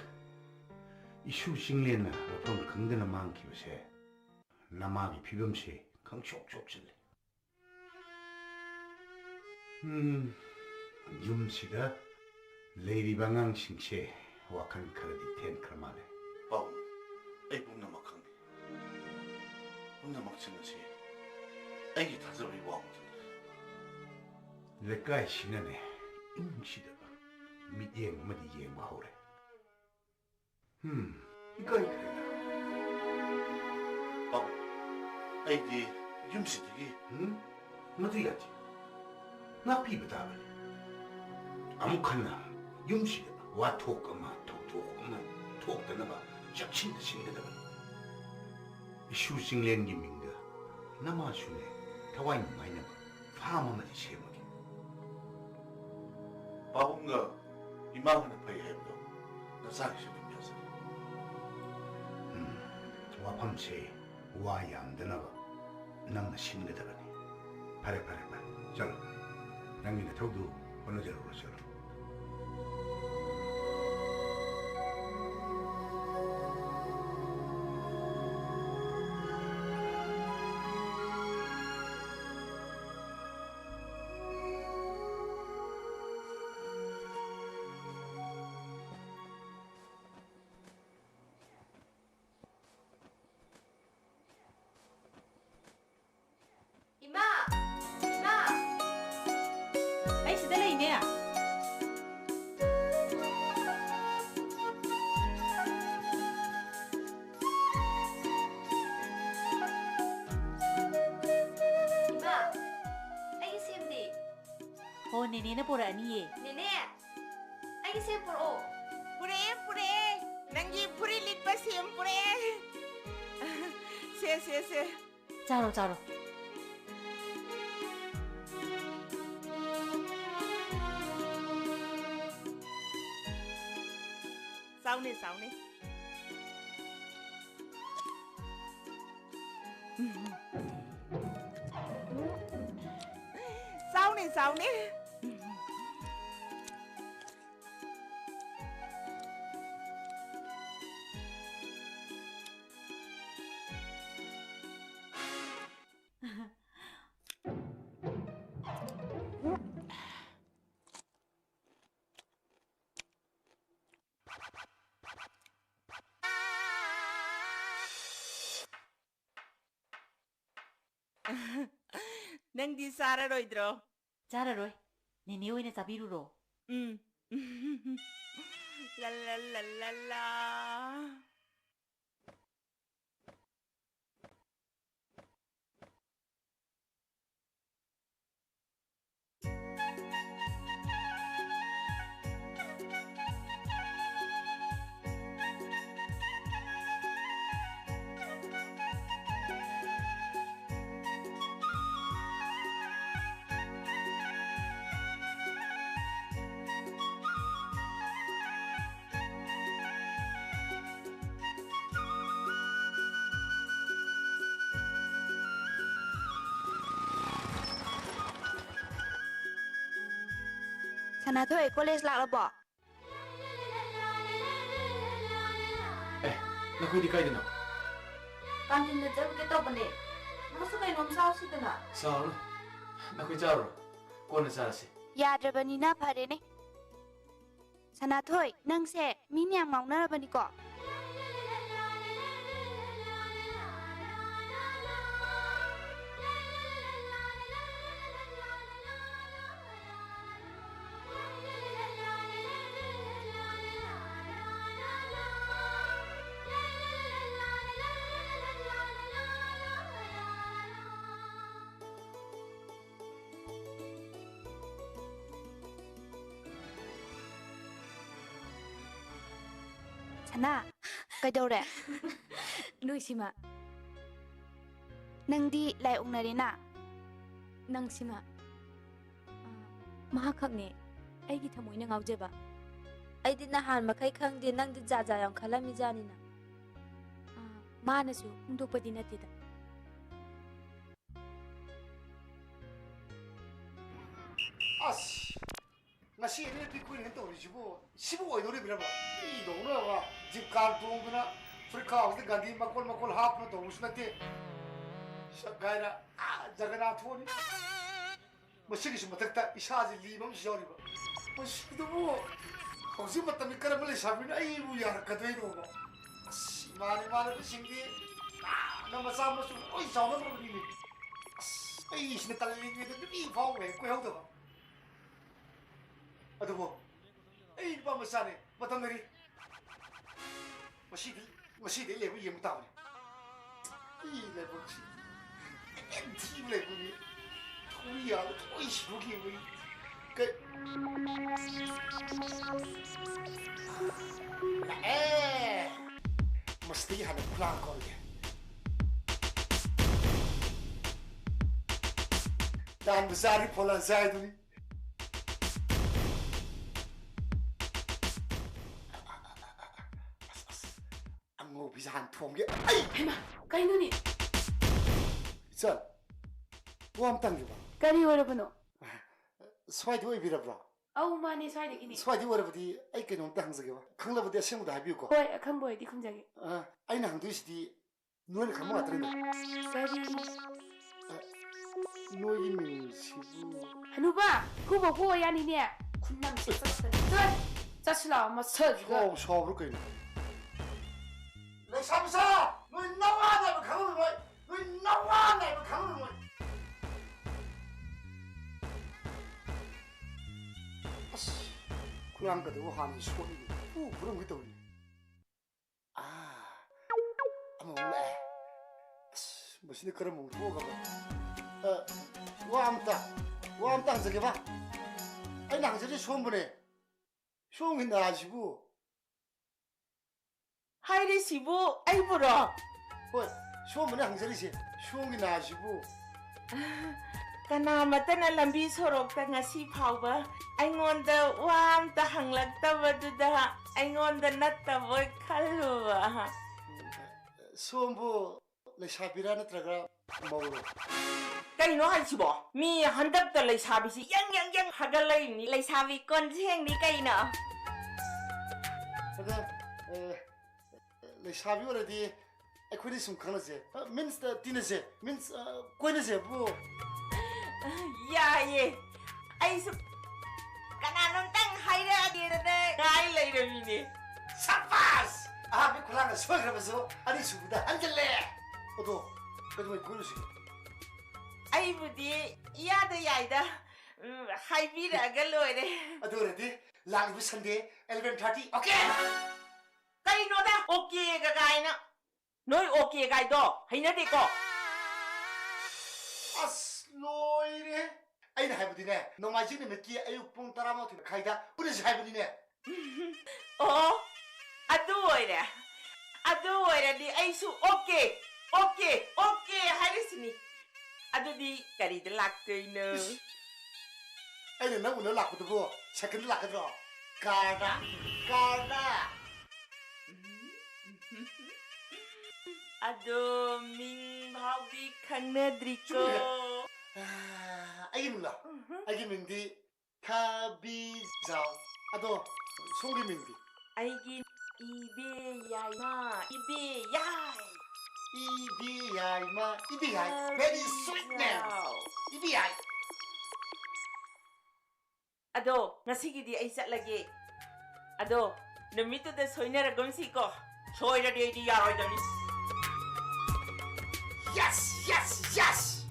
이슈 싱레나 어떤 강대나 많기로세 남아기 비범시 강촉촉질래 윰시다 레이디 방앙 싱체 와칸 카르디 텐 크라마레 ꯄꯥꯎ ꯑꯩ ꯄꯨꯝꯅꯃꯛ ꯈꯪꯉꯤ ꯄꯨꯝꯅꯃꯛꯁꯤꯡ ꯑꯁꯤ ꯑꯩꯒꯤ ꯊꯥꯖꯕꯒꯤ ꯋꯥꯡꯃꯗꯅꯤ ꯂꯩꯀꯥꯏꯁꯤꯅꯅꯦ ꯏꯃꯨꯡꯁꯤꯗ ꯃꯤꯠꯌꯦꯡ ꯑꯃꯗꯤ ꯌꯦꯡꯕ ꯍꯧꯔꯦ 이까이크레다 ꯄꯥꯎ ꯑꯩꯗꯤ ꯌꯨꯝꯁꯤꯗꯒꯤ ꯃꯗꯨ ꯉꯥꯛꯄꯤꯕ ꯇꯥꯕꯅꯤ ꯑꯃꯨꯛ ꯍꯟꯅ ꯌꯨꯝꯁꯤꯗ ꯋꯥꯊꯣꯛ ꯑꯃ ꯊꯧꯗꯣꯛ ꯑꯃ ꯊꯣꯛꯇꯅꯕ ꯆꯦꯛꯁꯤꯟꯅ ꯁꯤꯟꯒꯗꯕꯅꯤ 이슈 ꯆꯤꯡꯂꯦꯟꯒꯤ ꯃꯤꯡꯗ ꯅꯃꯥꯁꯨꯅꯦ ꯊꯋꯥꯏ ꯅꯨꯡꯉꯥꯏꯅꯕ ꯐꯥꯝ ꯑꯃꯗꯤ ꯁꯦꯝꯃꯒꯦ ꯄꯥꯕꯨꯡꯒ ꯏꯃꯥꯒꯅ ꯐꯩ ꯍꯥꯏꯕꯗꯣ ꯅꯆꯥꯒꯤꯁꯨ ꯑꯗꯨꯝ ꯌꯥꯖꯔꯤ 와팜세 와 얌드나가 낭나 신거다가니 파래 잘 낭이네 더도 어느 자로 오르셔라 이마! 이마! 아이, 시달라, 이네야. 네네나 보라니. 네네. 아이세 보러. 뿌레 낭기 뿌리 릿바시엠 뿌레 세 자로. 싸우네 싸우네 낭디 싸라로이드로 자라로. 네네 오이네 자비루로. 랄랄랄랄라 사나토이 콜레지 라라보. 너희들 가이드나? 깐틴데 저게 떠보네. 무슨 이놈 싸우시더나. 싸우나? 너희 자로. 꼬는 자라시. 야드르바니나 파레네. 사나토이 능세 미냥 마우나라바니고. 사나, 그도래. 누이시마, 능디 라이옥나리나. 낭시마. 마하각네. 아이기 타모이나 가우제바. ꯑꯩꯗꯤ ꯅꯍꯥꯟ ꯃꯈꯩ ꯈꯪꯗꯦ ꯅꯪꯗꯤ ꯖꯥꯖꯥ ꯌꯥꯝ ꯈꯜꯂꯝꯃꯤꯖꯥꯅꯤꯅ 마나수 홍독바디 나티다. 아씨 ngasi ini pikun hento rijibu sibu oidori biraba I dona wa jibkar tongna frika of gandhi makol hap no to usnate shagaira jagannath honi masigi sumatakta isaji limam shoriba mashidu hausi matami karamale sabina ai bu yar kadai no ba mane singi na masama su oi sauna no ni ai isne talingi de bi faw we ko hawda ba adubo ai ba masane matamari masidi lebu yem tawni I lebu chi enti lebu ni tuya oi shirugi we ke mesti hana plan ko ye dan besari pola zaiduni 비상 통계 아이 해마, 까이노니. 전 뭐함 당겨 봐 까리 워러브노. 스와이드 왜 비라브라 아우 마니 사이드기니. 스와이드 워러브디 아이 그놈 당서게 봐 강라브디 생무도 하비고 호이 칸보이디 컴자기. 아이나 항도시디 너는 감모 같은데 까리. 너희 민시부 하누바, 구보 호야니네. 군남 식사스. 자슬라 마서지가. 샤워를 거니 너 삼사 너 나와 내가 강을 너 나와 내가 강을 아씨 그냥 그대로 하는 소리 그런 게 떠오르네 몰래 무슨 그런 뭐 가봐 와암땅 저기 봐 ai nang je som bune som hin na sibu 하이리시부 아이브로 hoi som bune hang je som hin na sibu ꯀꯅꯥꯃꯠꯇꯅ ꯂꯝꯕꯤ ꯁꯣꯔꯣꯛꯇ ꯉꯁꯤ ꯐꯥꯎꯕ ꯑꯩꯉꯣꯟꯗ ꯋꯥ ꯑꯝꯇ ꯍꯪꯂꯛꯇꯕꯗꯨꯗ ꯑꯩꯉꯣꯟꯗ ꯅꯠꯇꯕꯣꯏ ꯈꯜꯂꯨꯕ sombu leishabira natraga mauro ꯀꯩꯅꯣ ꯍꯥꯏꯁꯤꯕꯣ ꯃꯤ ꯍꯟꯗꯛꯇ ꯂꯩꯁꯥꯕꯤꯁꯤ yang ꯍꯥꯒꯠꯂꯛꯏꯅꯤ ꯂꯩꯁꯥꯕꯤ ꯀꯣꯟꯁꯦꯡꯅꯤ ꯀꯩꯅꯣ ada leishabi already akhoi sum khanase means tinase means koinase bu 야예 아이수 까나놈땅 하이라디르데 가이 레이르미니 sabas abi kulanga sograbaso ani subuda hanjale odo kadumai koinusi 아이부디 야다 야이다 하이비라가 로이레 adu already lang bu sunday 11:30 okay 까이노다 오케이가 가이나 너희 오케이 가이도 하이나데고 as loire aina haibudine nomaji ne meki ayuk pung tarama tu khaida pulis haibudine 어 아두 오이레디 아이수 오케이 하리스니 아두디 까리드 락데이노 aina na uno lakbu bu second lakadro karda 아두 민바비 칸네드리코 아기 몰라 아기 민디 카비자오 아도 송기 민디 아이기 이베야이마 이베야이 이비야이마 이비야이 very sweet name 이비야이 아도 나시기디 아이 쌀라게 아도 너미트데 소이나라곰시코 소이라데디 야로이더니 yes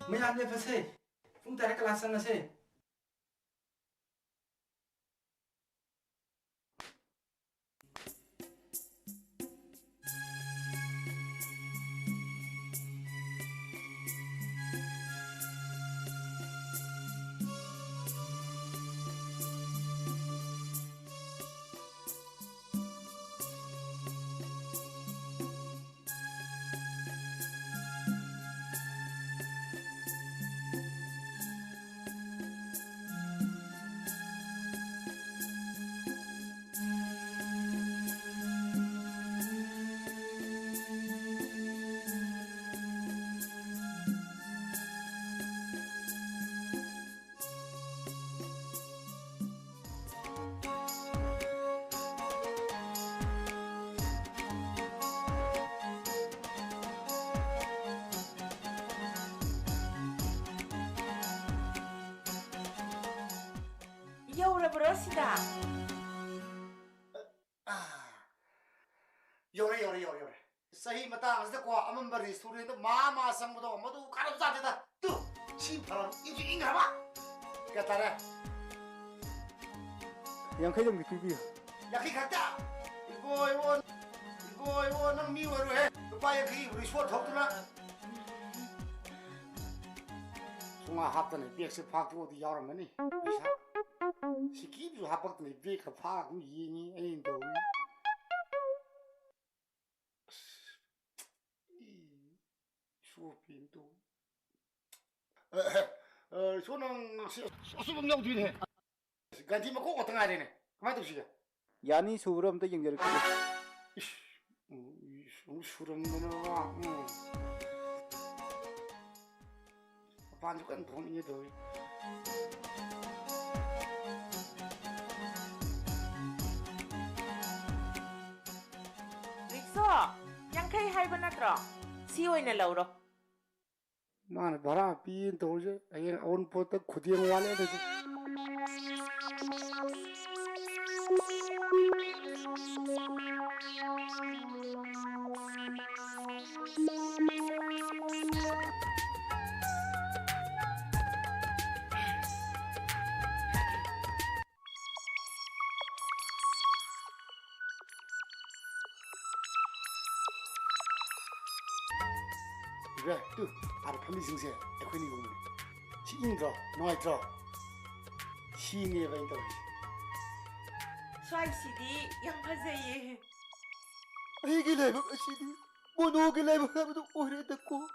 Mayan ne fase. Fung tara kalasan na se. ꯌꯧꯔꯕ꯭ꯔꯣ ꯁꯤꯗ ꯌꯧꯔꯦ ꯆꯍꯤ ꯃꯇꯥꯡ ꯑꯁꯤꯗꯀꯣ ꯑꯃꯝꯕ ꯔꯦꯁꯇꯨꯔꯦꯟꯗ ꯃꯥ ꯆꯪꯕꯗꯣ ꯃꯗꯨ ꯀꯥꯟꯅꯕ ꯖꯥꯠꯅꯤꯗ ꯇꯨ ꯁꯤ ꯐꯔ ꯏꯪꯁꯨ ꯏꯪꯈ꯭ꯔꯕ ꯀꯌꯥ ꯇꯥꯔꯦ 50ꯗꯪꯗꯤ ꯄꯤꯕꯤꯌꯨ 50 ꯈꯛꯇ 이거 넌 미워로 해 오빠의 그 리소트 덕분에 송아 합던에 백스 파도 어디 야라머니 이사 시기도 합박던에 백가 파고 이니 애인도 쇼핑도 소는 소수범용 뒤네 간티 먹고 어떤 거 되네 그만 둡시다 야니 수브로 한번 연결해 수렴문어와 반죽은 돈이 더 릭소 양카이 하이브 나트로 시오이나 라우로 나는 바라 비인 도저 아예 온 포트 고디엔 와래 되고 그래 또 아래 판미승세 에코니 공부 시인도 노아이트로 시인이 바인도 스와이시디 양파세이 이게 레벨 시디 모노게 레벨 하면도 오래 됐고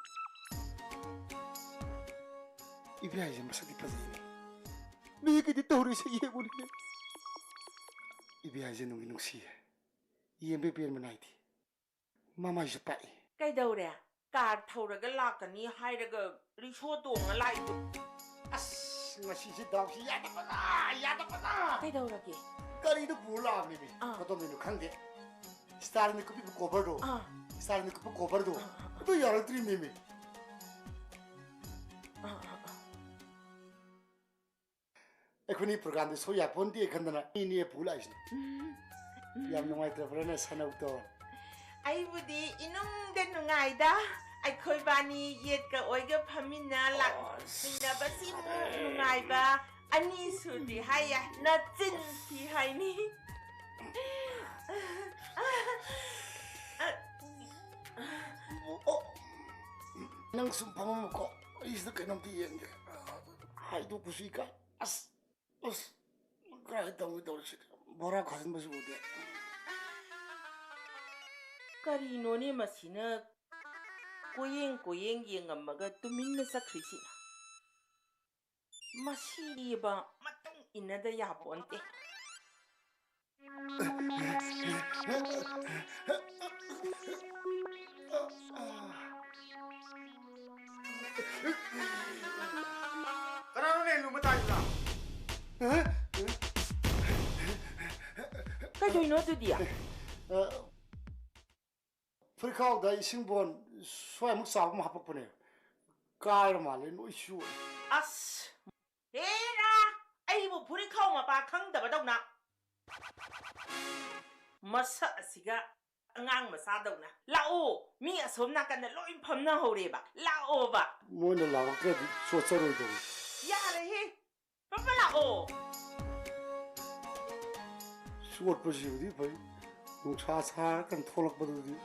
이브라이즈 마사디 파지니 미게 떠오르시 예고리네 이브라이즈 농이 농시 이엠베 베르마나이티 마마 이스파이 까이더우레 car थौरगा लाकनी हाइरगा रिसो दोंगा लाइदो us ngasi दावसी यादपना 까이더우라게 까리도 불라미미 그것도 칸데 스타르니 커피 코버도 스타르니 커피 코버도 또 여러들이 미미 에코니 프로그램데 소야 본디에 간다나 이니에 불라이스 얌농아이 트러블네 사나우도 아이부디 이농데 누가이다 아이코이 바니 옛가 오이가 파미나 락 미나바시 누가이바 아니 수디 하야 나찐 피하이니 nang sumpah mo ko isda ka nang tiyan ka hay do kusika as kahit daw siya bora kasin ba siya ude 까리노니 마시나 고잉 잉엄마가 tuminna sa krisina masiba matong inada yaponte Karano na lumatayo na kayo inoto dia 프리카우다 이승본 소야 묵사하고 합법보네요 까이로 말해 너 이슈 as era aibu puri khau ma pa khang da ba dau na masa asiga angang ma sa dau na lao mi asom na kan loi pham na ho re ba lao ba 뭐는 나와 그래도 소서로도 ya le he pa pa lao 수업 보시 어디 봐 농차사 간 토락 받으디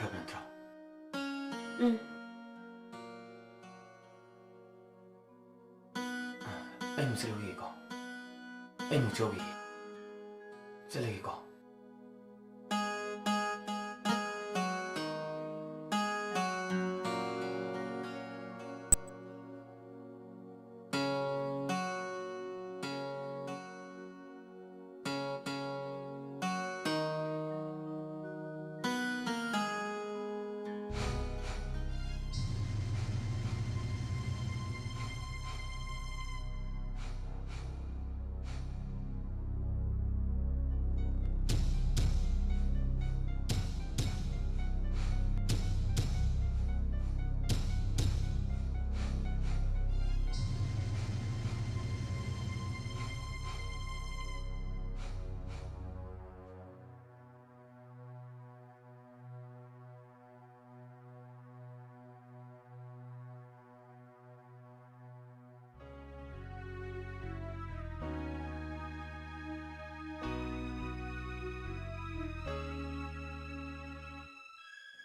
ꯐꯔꯕ ꯅꯠꯇ꯭ꯔꯣ? ꯑꯩ ꯑꯃꯨꯛ ꯆꯠꯂꯨꯈꯤꯒꯦꯀꯣ. ꯑꯩ ꯑꯃꯨꯛ ꯆꯠꯂꯨꯈꯤꯒꯦ. ꯆꯠꯂꯒꯦꯀꯣ.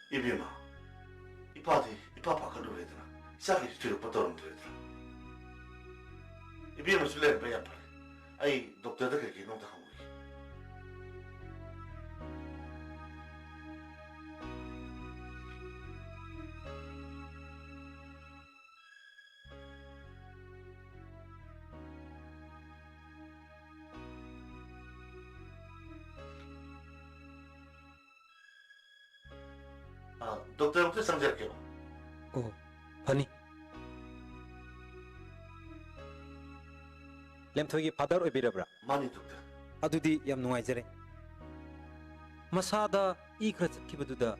이비마, 이파디 이파 바깥으로 해드나? 싹이 뒤로 뻗어오면 되더라. 이비마 술래 빼야 빨리. 아이 독자들 그렇게 농탁하고 있. 독자부터 상대할게요. 파니. lemthoi father oibirabra mani doctor adudi yam nuaijare masada I khra chakhibaduda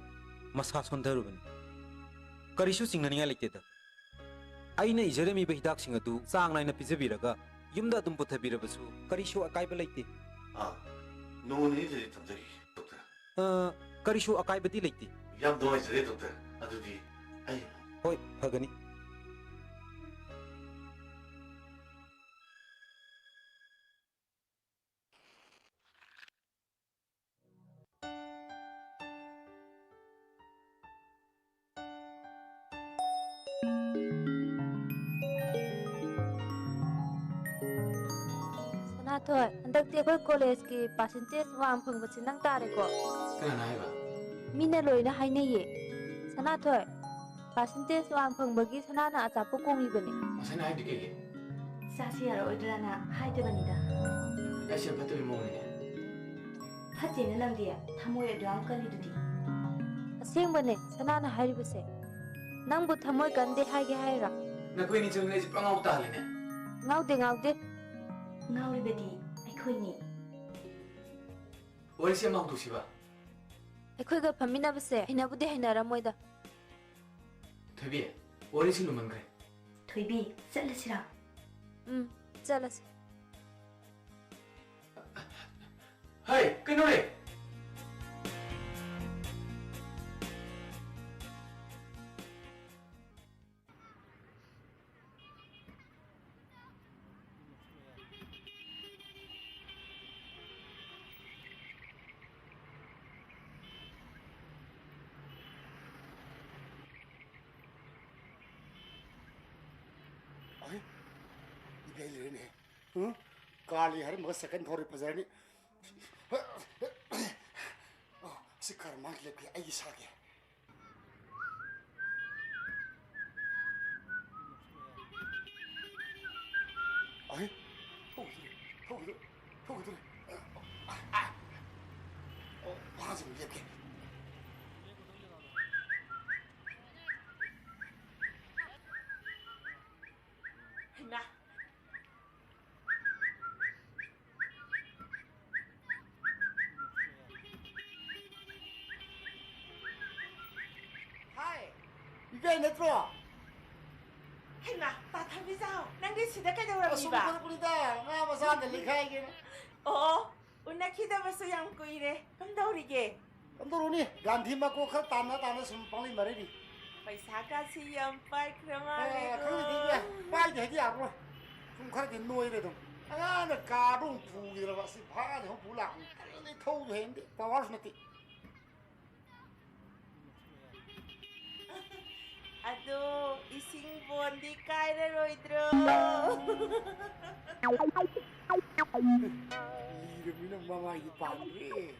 masa sondharubani karisu singnani lekte da aina ijaremi behidak singadu changnaina pijabiraga yumda dum puthabirabasu karisu akaiba lekte noni jeri tamjagi doctor karisu akaibadi lekte yam nuaijare doctor adudi ai hoi phagani Sanatoy, andak ti akoy college ki percentage wam phangba chinang tare ko. Kana naiba? Mina loina haine ye. Sanatoy, percentage wam phangba gi sanana achapo kongi bane. Masana hai dike. Sasi yara oidrana haide banida. Asia patu mo ne. Phati na nangdi thamoy adram kali dudi. Aseng bane sanana hairibase. Nangbu thamoy kande haige haira. Na koi ni chung lezi pangau ta le ne. Ngaude. Ngauribedi aikhoini. Orisi amang tu siba. Aikhoy ga phamina base hinabudi hinara moida. Thobi orisi lumangre. Thobi chalasira. Chalas. Hai, kinore. Kali hari mas second thori pazarni si karma ke liye ai sage ai ho bazi mu liye na 이게 내트로 해나 따타비자 낭디 시대까지 오라비바 숨고르고리다 나 마산데 리카이게 운나 키다버서 양꼬이래 감다오리게 감도로니 간디마고 카 따나 숨빵리 말이니 पैसाकासी यम्पाई क्रमाले 그게 되게 빨리 되지 않고 좀 그렇게 노이래도 나 가동 부기라 봤어 봐가지고 불랑 이 토도 했는데 봐와서 나 Ado, ising bondi kairaroidro. Liramina mamayi pandre.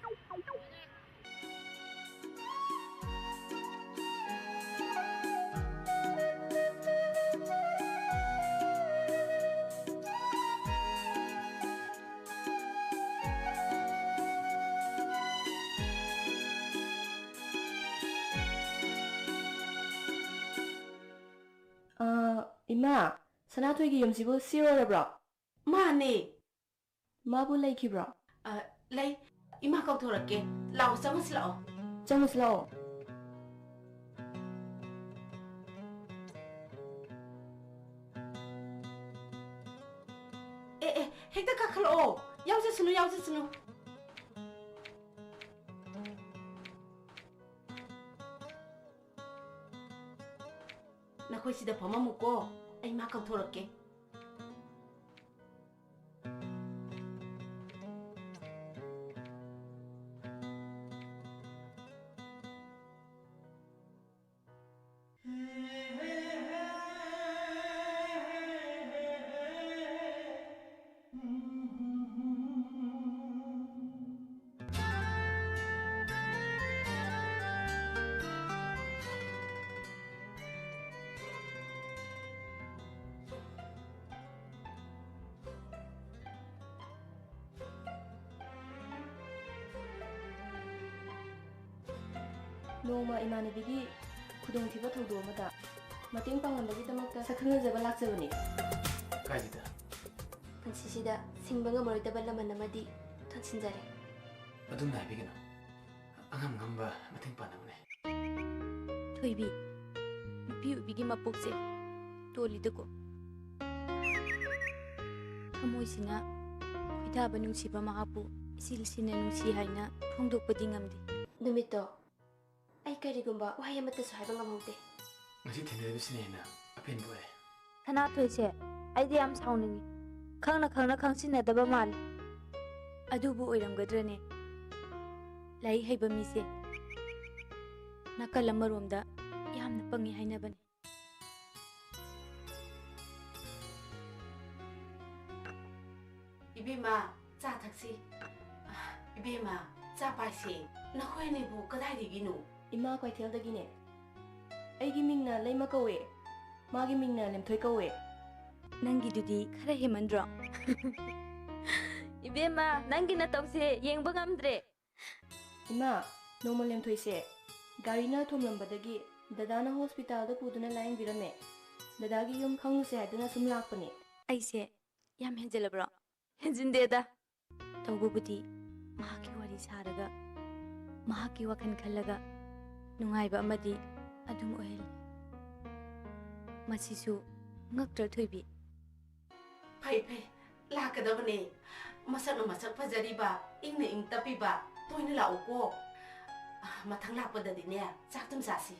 Ima, Sanatoygi yumsibu sirorabra. Mane. Mabu laikibra. Lay, ima kau thorake. Lao samas lao. Chamus lao. Hekta kakalo. Yauza sunu. Nakoi sida pamamuko. Ay ma kau thorake. Noma imanibigi khudongthiba thawdo amada mating pangambagidamakta sakhanajaba lakjabani. Kaidida. Punsisida singbaga moridaba laman amadi thonsinjare. Adum naibigino. Angam ngamba mating panamne. Thoibi. Nupi ubigi mapokse tolidako. Thamoisina khidaba nungsiba mahapu isilsina nungsi haina phongdokpadi ngamdi. Numito ai karigumba wahai amata sahaiba ngamhaude. Ngasi thenebisine apen boy. Sanatoyse aidi am sauningi. Khangna khangsinadaba mal. Adubu oiramgadrane. Lai haiba mise. Nakal amaromda yamna pangi hainabani. Ibima, cha thaksi. Ibima, cha paisi. Nakoi ne bu kadai digino. Ima kwaitheldagine. Aigi mingna leima kawe. Magi mingna lemthoi kawe. Nangi dudi khara hemandro. Ibema nangi na tawse yengba ngamdre. Ima, noma lemthoise. Garina thomlambadagi dadana hospital da puduna laying birame. Dadagi yum khanguse hadana sum lakpani. Aise yam henjelabro. Henjindeda. Tawbubudi mahaki wari saraga. Mahaki wakan khallaga. Nungaiba amadi adum ohel. Masisu ngaktra thoibi. Pai, lakadabane. Masak fajariba, ing tapiba, toina lauko. Mathang lakpadadine, chaktum sasi.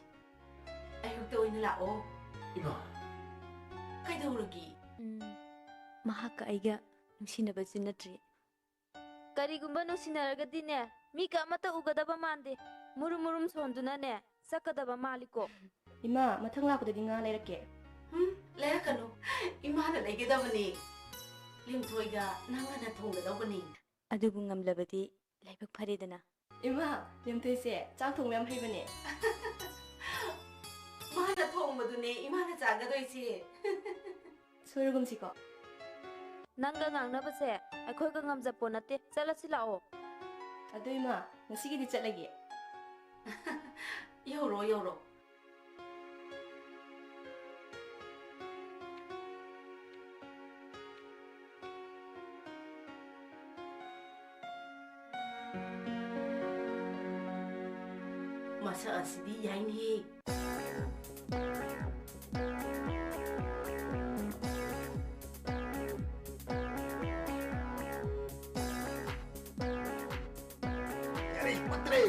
Ayuk toina lao. Ima. Kaidawrugi. Mahaka aiga nungsinabasi natri. Karigumba nungsinaragadine mika amata ugadaba mande. Murum sondunane sakadaba maliko. Ima, mathang lakpadadi nga lairake. Lairakanu. Imana laigedabane. Limthoiga nangana thonggadawbani. Adubu ngamlabadi laibak pharedana. Ima, limthoise chak thong mem haibane. Mana thongmadune imana chagadoise. Soirugumsiko. Nanga ngangnabase akhoi ga ngamjapo nate chalasi lao. Ado ima, ngasigidi chatlagi. Yoro. Masa asidi yain he.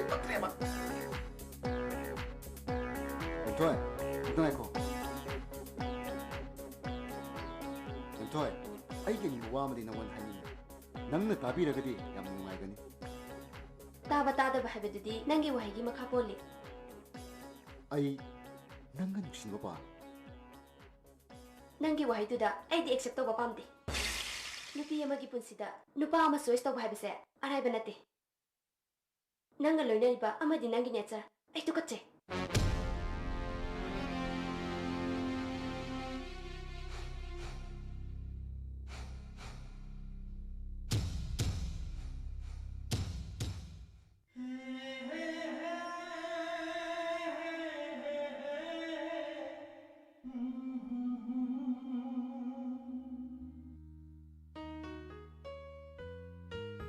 Patre ba. Entoy ko. Entoy, ai ke ni wa ma de na wan hani. Nang na tabi ragadi yam nungai gani. Taba bahibadudi nangi wahigi makapoli. Ai ꯅꯪꯒ ꯅꯨꯡꯁꯤꯕ ꯄꯥ ꯅꯪꯒꯤ ꯋꯥꯍꯩꯗꯨꯗ ꯑꯩꯗꯤ accept ꯇꯧꯕ ꯄꯥꯝꯗꯦ ꯅꯨꯄꯤ ꯑꯃꯒꯤ ꯄꯨꯟꯁꯤꯗ ꯅꯨꯄꯥ ꯑꯃ ꯆꯣꯏꯁ ꯇꯧꯕ ꯍꯥꯏꯕꯁꯦ ꯑꯔꯥꯏꯕ ꯅꯠꯇꯦ ꯅꯪꯒ ꯂꯣꯏꯅꯔꯤꯕ ꯑꯃꯗꯤ ꯅꯪꯒꯤ ꯅꯦꯆꯔ ꯑꯩ ꯇꯨꯀꯠꯆꯩ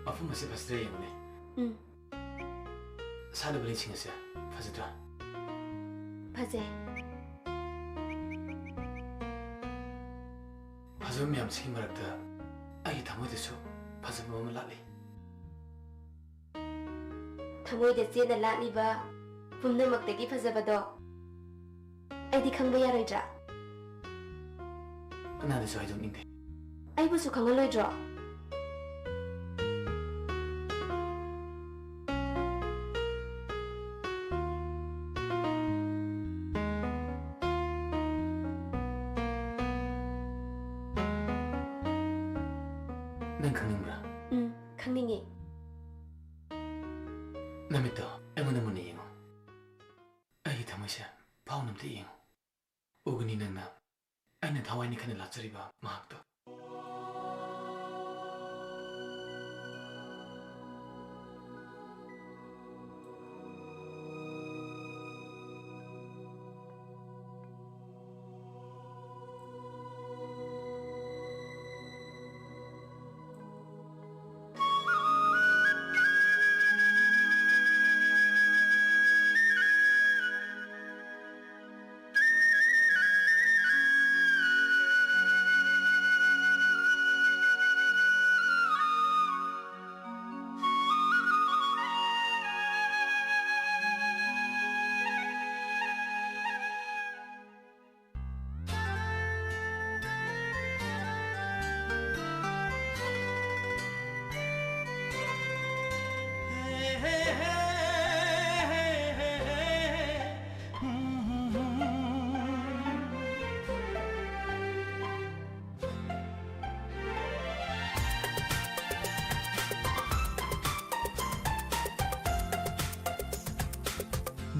ꯃꯐꯝ ꯑꯁꯤ ꯐꯖꯗ꯭ꯔꯦ ꯌꯦꯡꯉꯨꯅꯦ ꯁꯥꯟꯅꯕ ꯂꯩꯁꯤꯡ ꯑꯁꯦ ꯐꯖꯗ꯭ꯔꯥ ꯐꯖꯩ ꯐꯖꯕ ꯃꯌꯥꯝꯁꯤꯒꯤ ꯃꯔꯛꯇ ꯑꯩꯒꯤ ꯊꯃꯣꯏꯗꯁꯨ ꯐꯖꯕ ꯑꯃ ꯂꯥꯠꯂꯤ ꯊꯃꯣꯏꯗ ꯆꯦꯠꯅ ꯂꯥꯠꯂꯤꯕ ꯄꯨꯝꯅꯃꯛꯇꯒꯤ ꯐꯖꯕꯗꯣ ꯑꯩꯗꯤ ꯈꯪꯕ ꯌꯥꯔꯣꯏꯗ꯭ꯔꯥ ꯀꯅꯥꯗꯁꯨ ꯍꯥꯏꯗꯣꯛꯅꯤꯡꯗꯦ ꯑꯩꯕꯨꯁꯨ ꯈꯪꯍꯜꯂꯣꯏꯗ꯭ꯔꯣ ꯅꯪ ꯈꯪꯅꯤꯡꯕ꯭ꯔꯥ ꯈꯪꯅꯤꯡꯉꯤ ꯅꯨꯃꯤꯠꯇꯣ ꯑꯩꯉꯣꯟꯗ ꯃꯨꯟꯅ ꯌꯦꯡꯉꯨ ꯑꯩꯒꯤ ꯊꯃꯣꯏꯁꯦ ꯐꯥꯎꯅ ꯑꯝꯇ ꯌꯦꯡꯉꯨ ꯎꯒꯅꯤ ꯅꯪꯅ ꯑꯩꯅ ꯊꯋꯥꯏꯅꯤ ꯈꯟꯅ ꯂꯥꯠꯆꯔꯤꯕ ꯃꯍꯥꯛꯇꯣ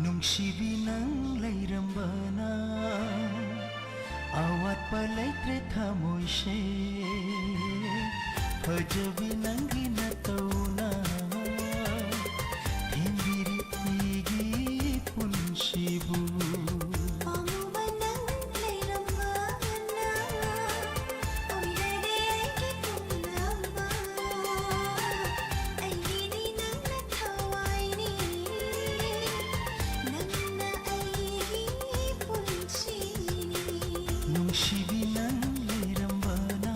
ꯅꯨꯡꯁꯤꯕꯤ ꯅꯪ ꯂꯩꯔꯝꯕꯅ ꯑꯋꯥꯠꯄ ꯂꯩꯇ꯭ꯔꯦ ꯊꯃꯣꯏꯁꯦ ꯐꯖꯕꯤ ꯅꯪꯒꯤ ꯅꯇꯧꯅ ꯊꯦꯝꯕꯤꯔꯤ ꯑꯩꯒꯤ ꯄꯨꯟꯁꯤꯕꯨ ꯅꯨꯡꯁꯤꯕꯤ ꯅꯪ ꯂꯩꯔꯝꯕꯅ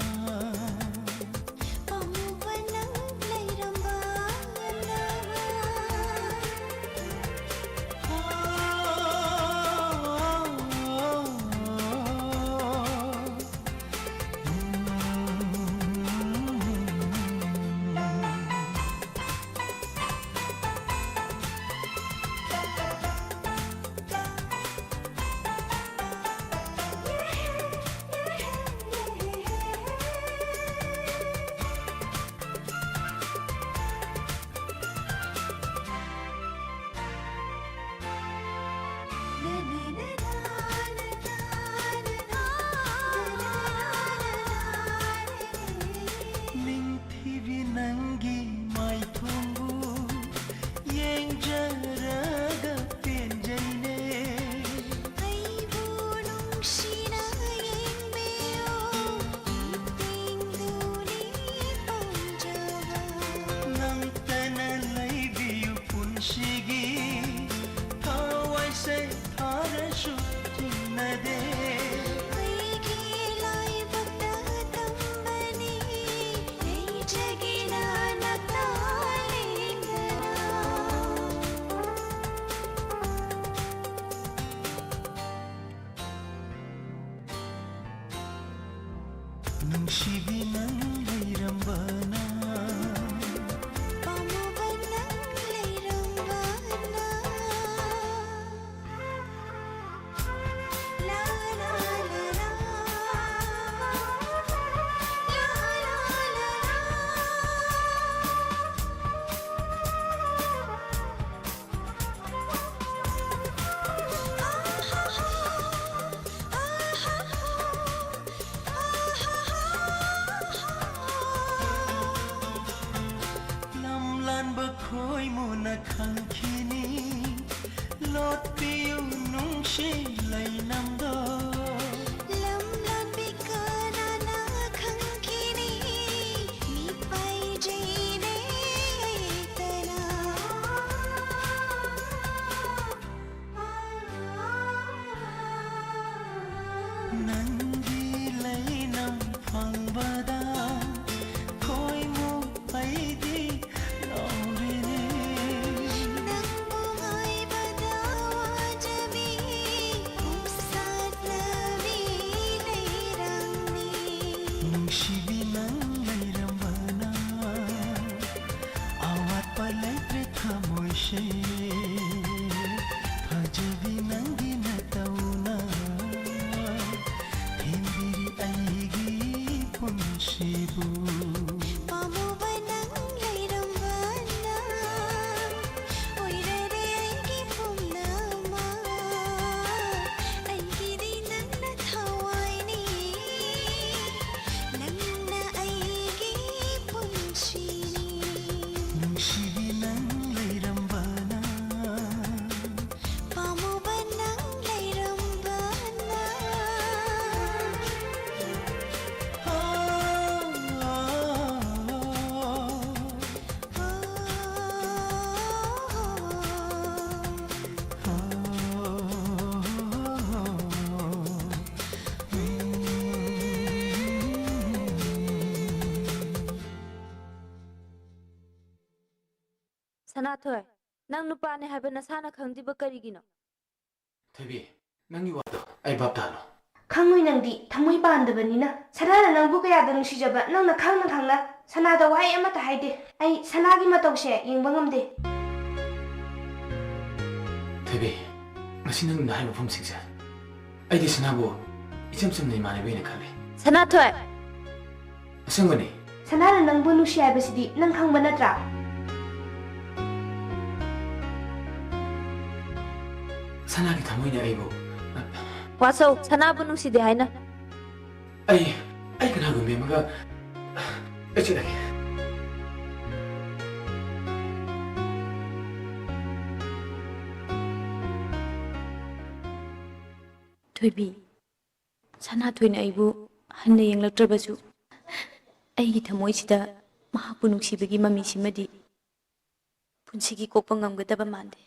ꯄꯥꯝꯃꯨꯕ ꯅꯪ ꯂꯩꯔꯝꯕꯅ ꯅꯤꯡꯊꯤꯕꯤ ꯅꯪꯒꯤ ꯃꯥꯏꯊꯣꯡꯕꯨ ꯌꯦꯡꯖꯔꯒ ꯄꯦꯟꯖꯩꯅꯦ ꯑꯩꯕꯨ ꯅꯨꯡꯁꯤꯅ ꯌꯦꯡꯕꯤꯌꯨ ꯏꯇꯦꯡꯗꯨꯅꯤ ꯄꯥꯝꯖꯕ ꯅꯪꯇꯅ ꯂꯩꯕꯤꯌꯨ ꯄꯨꯟꯁꯤꯒꯤ ꯊꯋꯥꯏꯁꯦ ꯊꯥꯔꯁꯨ ꯆꯤꯡꯅꯗꯦ ꯅꯨꯡꯁꯤꯕꯤ ꯅꯪ ꯂꯩꯔꯝꯕꯅ ꯄꯥꯝꯃꯨꯕ ꯅꯪ ꯂꯩꯔꯝꯕꯅ ꯅꯪꯒꯤ ꯂꯩꯅꯝ ꯐꯪꯕꯗ ꯈꯣꯏꯃꯨꯛ ꯑꯩꯗꯤ ꯉꯥꯎꯔꯦꯅꯦ ꯅꯪꯕꯨ ꯉꯥꯏꯕꯗ ꯋꯥꯖꯕꯤ ꯎꯞꯁꯥꯠꯂꯕꯤ ꯂꯩꯔꯝꯃꯤ ꯅꯨꯡꯁꯤꯕꯤ ꯅꯪ ꯂꯩꯔꯝꯕꯅ ꯑꯋꯥꯠꯄ ꯂꯩꯇ꯭ꯔꯦ ꯊꯃꯣꯏꯁꯦ ꯐꯖꯕꯤ ꯅꯪꯒꯤ ꯅꯇꯧꯅ ꯊꯦꯝꯕꯤꯔꯤ ꯑꯩꯒꯤ ꯄꯨꯟꯁꯤꯕꯨ ꯄꯥꯝꯃꯨꯕ ꯅꯪ ꯂꯩꯔꯝꯕꯅ ꯑꯣꯏꯔꯔꯦ ꯑꯩꯒꯤ ꯄꯨꯝꯅꯃꯛ ꯑꯩꯒꯤꯗꯤ ꯅꯪꯅ ꯊꯋꯥꯏꯅꯤ ꯅꯪꯅ ꯑꯩꯒꯤ ꯄꯨꯟꯁꯤꯅꯤ ꯅꯨꯡꯁꯤꯕꯤ ꯅꯪ ꯂꯩꯔꯝꯕꯅ ꯄꯥꯝꯃꯨꯕ ꯅꯪ ꯂꯩꯔꯝꯕꯅ Sanathoi, nang nupane haiba nasana khangdiba karigino? Thebi, nangi wado, ai bab talo. ꯈꯪꯉꯣꯏ ꯅꯪꯗꯤ ꯊꯃꯣꯏ ꯄꯥꯟꯗꯕꯅꯤꯅ ꯁꯅꯥꯅ ꯅꯪꯕꯨ ꯀꯌꯥꯗ ꯅꯨꯡꯁꯤꯖꯕ ꯅꯪꯅ ꯈꯪꯅ ꯁꯅꯥꯗ ꯋꯥꯍꯩ ꯑꯃꯠꯇ ꯍꯥꯏꯗꯦ ꯑꯩ ꯁꯅꯥꯒꯤ ꯃꯇꯧꯁꯦ ꯌꯦꯡꯕ ꯉꯝꯗꯦ Thebi, ngasi nang nahai mafum singsa. Aidi sanabu, icham chumna imanebina khale. Sanathoi! Asangani. ꯁꯅꯥꯅ ꯅꯪꯕꯨ ꯅꯨꯡꯁꯤ ꯍꯥꯏꯕꯁꯤꯗꯤ ꯅꯪ ꯈꯪꯕ ꯅꯠꯇ꯭ꯔꯥ Sanagi thamoina aibo. Wasau, sanabu nungside haina. Ai kana gumbe maga. Echilagi. Thoibi, Sanathoina aibu hanna yenglaktrabasu. Aigi thamoisida mahakpu nuksibagi mamisimadi punsigi kokpa ngamgadaba mande.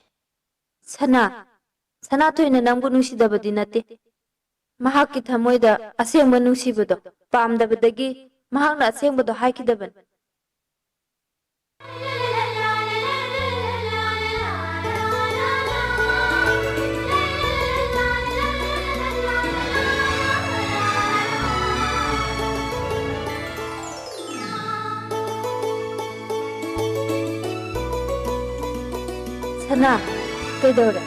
Sanathoina nangbu nungsidabadi nate. Mahakki thamoida asengba nungsibado pamdabadagi mahakna asengbado haikidaban. Sana, kaidora?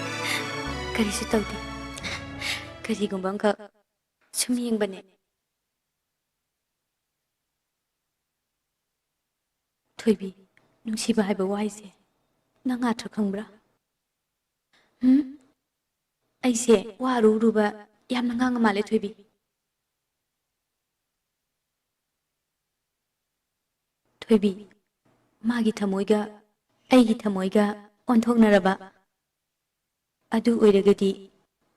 Karisu tawdi. Karigumba angka sum yengbane. Thoibi, nungsiba haiba waise. Nang atra khangbra? Aise waru ruba yamna nganga male Thoibi. Thoibi, magi thamoiga aigi thamoiga onthoknaraba. Adu oiragadi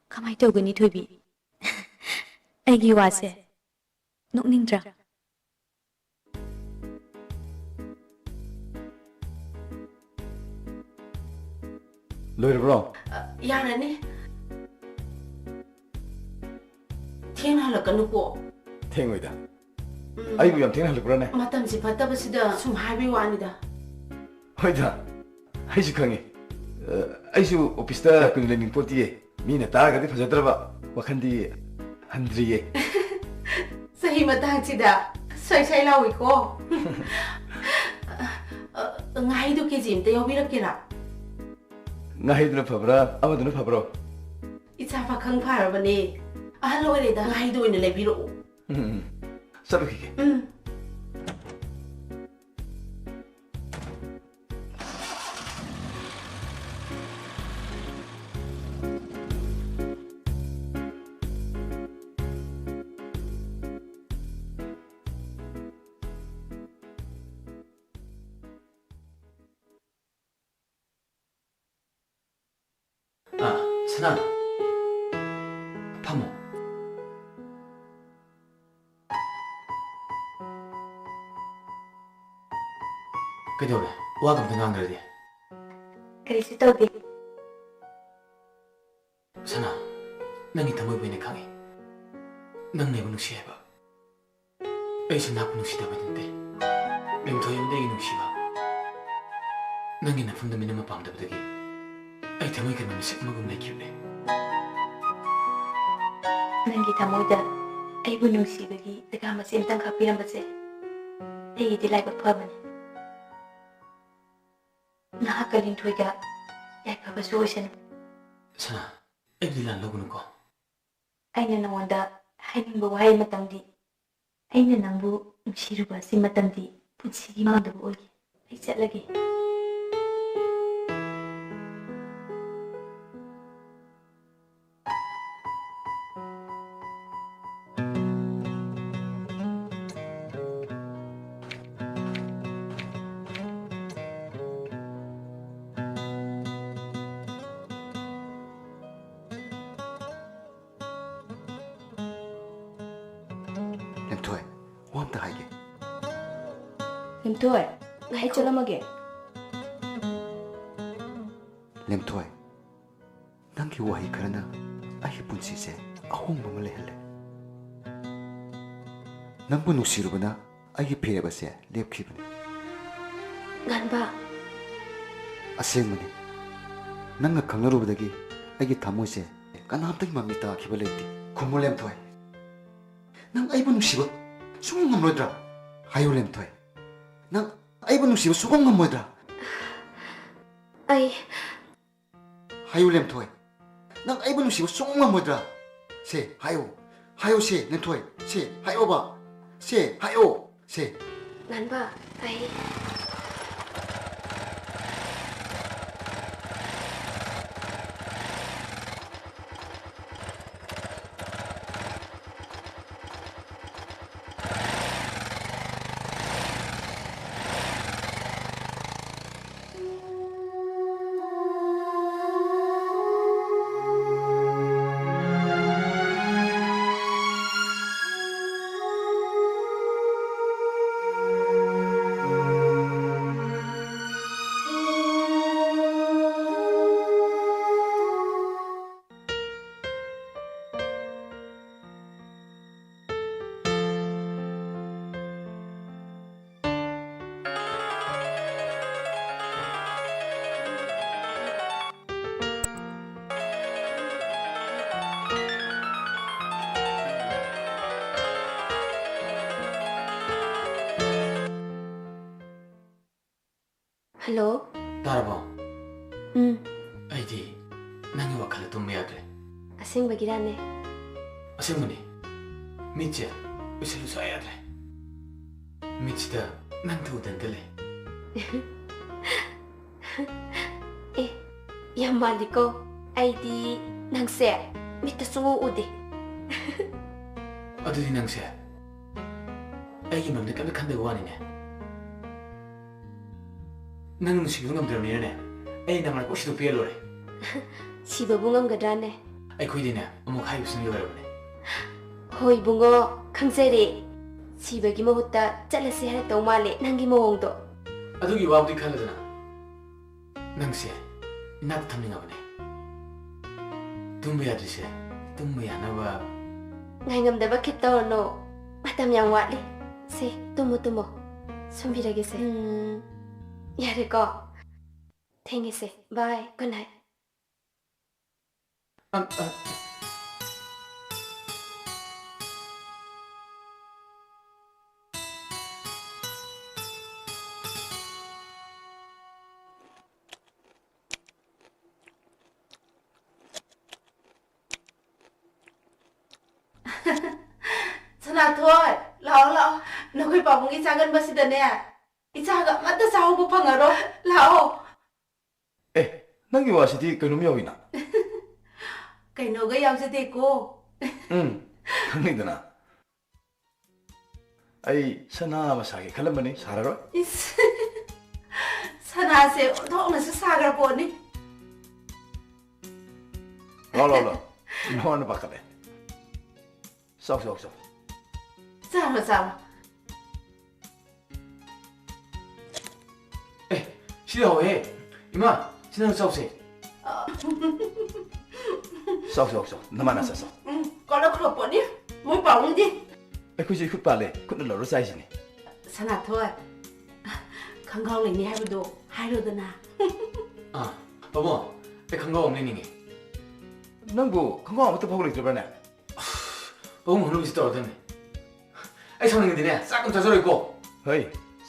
kamai tawgani Thoibi. Aigi wase nokningdra. Loirabro? Yarani. Thengna halakanu ko. Thengoida. Aibu yam thengna halakrane. Matamsi fattabasida sum haibi wanida. Hoida. Aisu khangi. Aisu office da kun lening potiye. Mina taragadi fajadraba wakhandi handriye. Sahi matangchida sai lawi ko. Ngai du ke jim te yobirakira. Ngai du phabra amadu phabro. Icha fa khang pharabane. Ahal loire da ngai du ina lebiro. Sabaki. Sana, Pamo. Kaidola, wagam da ngangradi. Karisu tawdi. Sana, nangi thamoy bine khangi. ꯅꯪꯅꯦꯕ ꯅꯨꯡꯁꯤ ꯍꯥꯏꯕ ꯑꯩꯁꯨ ꯅꯥꯄꯨ ꯅꯨꯡꯁꯤꯗꯕ ꯅꯠꯇꯦ ꯂꯦꯝꯊꯣꯏ ꯑꯃꯗ ꯑꯩꯒꯤ ꯅꯨꯡꯁꯤꯕ ꯅꯪꯒꯤ ꯅꯐꯝꯗ ꯃꯤꯅ ꯑꯃ ꯄꯥꯝꯗꯕꯗꯒꯤ ꯑꯩ ꯊꯃꯣꯏ ꯀꯟꯕ ꯃꯤꯁꯛ ꯑꯃꯒꯨꯝ ꯂꯩꯈꯤꯕꯅꯦ ꯅꯪꯒꯤ ꯊꯃꯣꯏꯗ ꯑꯩꯕꯨ ꯅꯨꯡꯁꯤꯕꯒꯤ ꯗꯒꯥ ꯃꯆꯦ ꯑꯃꯇꯪ ꯈꯥꯛꯄꯤꯔꯝꯕꯁꯦ ꯑꯩꯒꯤꯗꯤ ꯂꯥꯏꯕꯛ ꯐꯕꯅꯤ ꯅꯍꯥꯛꯀ ꯂꯤꯟꯊꯣꯏꯒ ꯌꯥꯏꯐꯕꯁꯨ ꯑꯣꯏꯁꯅꯨ ꯁꯅꯥ ꯑꯩꯕꯨꯗꯤ ꯂꯥꯟ ꯂꯧꯒꯅꯨꯀꯣ ꯑꯩꯅ ꯅꯉꯣꯟꯗ ꯍꯥꯏꯅꯤꯡꯕ ꯋꯥꯍꯩ ꯑꯃꯇꯪꯗꯤ ꯑꯩꯅ ꯅꯪꯕꯨ ꯅꯨꯡꯁꯤꯔꯨꯕ ꯑꯁꯤ ꯃꯇꯝꯗꯤ ꯄꯨꯟꯁꯤꯒꯤ ꯃꯥꯡꯗꯕ ꯑꯣꯏꯒꯦ ꯑꯩ ꯆꯠꯂꯒꯦ ꯂꯦꯝꯊꯣꯏ ꯋꯥ ꯑꯝꯇ ꯍꯥꯏꯒꯦ ꯂꯦꯝꯊꯣꯏ ꯑꯩ ꯆꯠꯂꯝꯃꯒꯦ ꯂꯦꯝꯊꯣꯏ ꯅꯪꯒꯤ ꯋꯥꯍꯩ ꯈꯔꯅ ꯑꯩꯒꯤ ꯄꯨꯟꯁꯤꯁꯦ ꯑꯍꯣꯡꯕ ꯑꯃ ꯂꯩꯍꯜꯂꯦ ꯅꯪꯕꯨ ꯅꯨꯡꯁꯤꯔꯨꯕꯅ ꯑꯩꯒꯤ ꯐꯤꯔꯦꯞ ꯑꯁꯦ ꯂꯦꯞꯈꯤꯕꯅꯤ ꯉꯥꯟꯕ ꯑꯁꯦꯡꯕꯅꯤ ꯅꯪꯅ ꯈꯪꯅꯔꯨꯕꯗꯒꯤ ꯑꯩꯒꯤ ꯊꯃꯣꯏꯁꯦ ꯀꯅꯥꯝꯇꯒꯤ ꯃꯃꯤ ꯇꯥꯈꯤꯕ ꯂꯩꯇꯦ ꯈꯨꯝꯃꯨ ꯂꯦꯝꯊꯣꯏ ꯅꯪ ꯑꯩꯕꯨ ꯅꯨꯡꯁꯤꯕ ꯁꯨꯡꯉꯝ ꯉꯝꯂꯣꯏꯗ꯭ꯔꯥ ꯍꯥꯏꯌꯨ ꯂꯦꯝꯊꯣꯏ ꯅꯪ ꯑꯩꯕꯨ ꯅꯨꯡꯁꯤꯕ ꯁꯨꯡꯉꯝ ꯉꯝꯃꯣꯏꯗ꯭ꯔꯥ ꯑꯩ 하요 램토이 난 아이번 누시고 쏙만 뭐더라 세 하요 하요 세 램토이 세 하요 봐세 하요 세 ꯉꯥꯟꯕ ꯑꯩ ꯍꯜꯂꯣ ꯇꯥꯔꯕꯣ ꯎꯝ ꯑꯩꯗꯤ ꯅꯪꯒꯤ ꯋꯥꯈꯜꯗ ꯇꯨꯝꯕ ꯌꯥꯗ꯭ꯔꯦ ꯑꯁꯦꯡꯕꯒꯤꯔꯥꯅꯦ ꯑꯁꯦꯡꯕꯅꯤ ꯃꯤꯠꯁꯦ ꯎꯏꯁꯜꯂꯨ ꯁꯨꯡꯌꯥ ꯌꯥꯗ꯭ꯔꯦ ꯃꯤꯠꯁꯤꯗ ꯅꯪ ꯎꯗꯅꯇ ꯂꯩ ꯑꯦ ꯌꯥꯝ ꯃꯥꯜꯂꯤꯀꯣ ꯑꯩꯗꯤ ꯅꯪꯁꯦ ꯃꯤꯠꯇ ꯁꯨꯡꯎ ꯎꯗꯦ ꯑꯗꯨꯗꯤ ꯅꯪꯁꯦ ꯑꯩꯒꯤ ꯃꯔꯝꯗ ꯀꯩꯝꯇ ꯈꯟꯗꯕ ꯋꯥꯅꯤꯅꯦ ꯅꯪ ꯅꯨꯡꯁꯤꯕ ꯉꯝꯗ꯭ꯔꯕꯅꯤꯅꯅꯦ ꯑꯩ ꯅꯪ ꯀꯣꯛ ꯁꯤꯗꯣꯛꯄꯤꯔ ꯂꯣꯏꯔꯦ ꯁꯤꯕꯕꯨ ꯉꯝꯒꯗ꯭ꯔꯥꯅꯦ ꯑꯩꯈꯣꯏꯗꯤꯅꯦ ꯑꯃꯨꯛ ꯍꯥꯏꯕꯁꯤꯅ ꯂꯣꯏꯔꯕꯅꯦ ꯍꯣꯏ ꯏꯕꯨꯡꯉꯣ ꯈꯪꯖꯔꯦ ꯁꯤꯕꯒꯤ ꯃꯍꯨꯠꯇ ꯆꯠꯂꯁꯤ ꯍꯥꯏꯔꯛꯇꯧ ꯃꯥꯜꯂꯦ ꯅꯪꯒꯤ ꯃꯑꯣꯡꯗꯣ ꯑꯗꯨꯒꯤ ꯋꯥꯕꯨꯗꯤ ꯈꯜꯂꯗꯅ ꯅꯪꯁꯦ ꯏꯅꯥꯛꯇ ꯊꯝꯅꯤꯡꯉꯕꯅꯦ ꯇꯨꯝꯕ ꯌꯥꯗ꯭ꯔꯤꯁꯦ ꯇꯨꯝꯕ ꯌꯥꯅꯕ ꯉꯥꯏꯉꯝꯗꯕ ꯈꯤꯠ ꯇꯧꯔꯅꯣ ꯃꯇꯝ ꯌꯥꯝ ꯋꯥꯠꯂꯤ ꯁꯦ ꯇꯨꯝꯃꯣ ꯇꯨꯝꯃꯣ ꯁꯨꯝꯕꯤꯔꯒꯦꯁꯦ ꯌꯥꯔꯦꯀꯣ ꯊꯦꯡꯉꯁꯦ ꯕꯥꯏ ꯒꯨꯗ ꯅꯥꯏꯠ ꯁꯅꯥꯊꯣꯏ ꯂꯥꯛꯑꯣ ꯂꯥꯛꯑꯣ ꯅꯈꯣꯏ ꯄꯥꯕꯨꯡꯒꯤ ꯆꯥꯒꯟꯕꯁꯤꯗꯅꯦ ꯏꯆꯥꯒ ꯑꯃꯠꯇ ꯆꯥꯍꯧꯕ ꯐꯪꯉꯔꯣꯏ ꯂꯥꯛꯑꯣ ꯅꯪꯒꯤ ꯋꯥꯁꯤꯗꯤ ꯀꯩꯅꯣꯝ ꯌꯥꯎꯏꯅ ꯀꯩꯅꯣꯒ ꯌꯥꯎꯖꯗꯦꯀꯣ ꯈꯪꯅꯤꯗꯅ ꯑꯩ ꯁꯅꯥ ꯑꯃ ꯁꯥꯒꯦ ꯈꯜꯂꯝꯕꯅꯤ ꯁꯥꯔꯔꯣꯏ 이스 산하세 동네서 사갈 보니 라 너는 바꿔래 쏙 싸마 시대호에 이마 지나는 싸우세 쏙 너만 안 썼어 꼴라 그러 보니 뭐 봐. ꯄꯥꯎꯅꯤꯗꯤ ꯑꯩꯈꯣꯏꯁꯦ ꯈꯨꯠ ꯄꯥꯜꯂꯦ ꯈꯨꯠꯅ ꯂꯧꯔ ꯆꯥꯏꯁꯤꯅꯦ ꯁꯅꯥꯊꯣꯏ ꯈꯪꯒꯥꯎ ꯂꯩꯅꯤ ꯍꯥꯏꯕꯗꯣ ꯍꯥꯏꯔꯣꯗꯅ ꯄꯥꯕꯨꯡ ꯑꯩ ꯈꯪꯒꯥꯎ ꯑꯃ ꯂꯩꯅꯤꯡꯉꯦ ꯅꯪꯕꯨ ꯈꯪꯒꯥꯎ ꯑꯃꯠꯇ ꯐꯥꯎ ꯂꯩꯇ꯭ꯔꯕ꯭ꯔꯅꯦ ꯄꯥꯕꯨꯡ ꯍꯅꯨꯕꯤꯁꯤ ꯇꯧꯔꯗꯕꯅꯤ ꯑꯩ ꯁꯥꯎꯅꯤꯡꯉꯗꯤꯅꯦ ꯆꯥꯛ ꯑꯃ ꯆꯥꯖꯔꯣꯏꯀꯣ ꯍꯣꯏ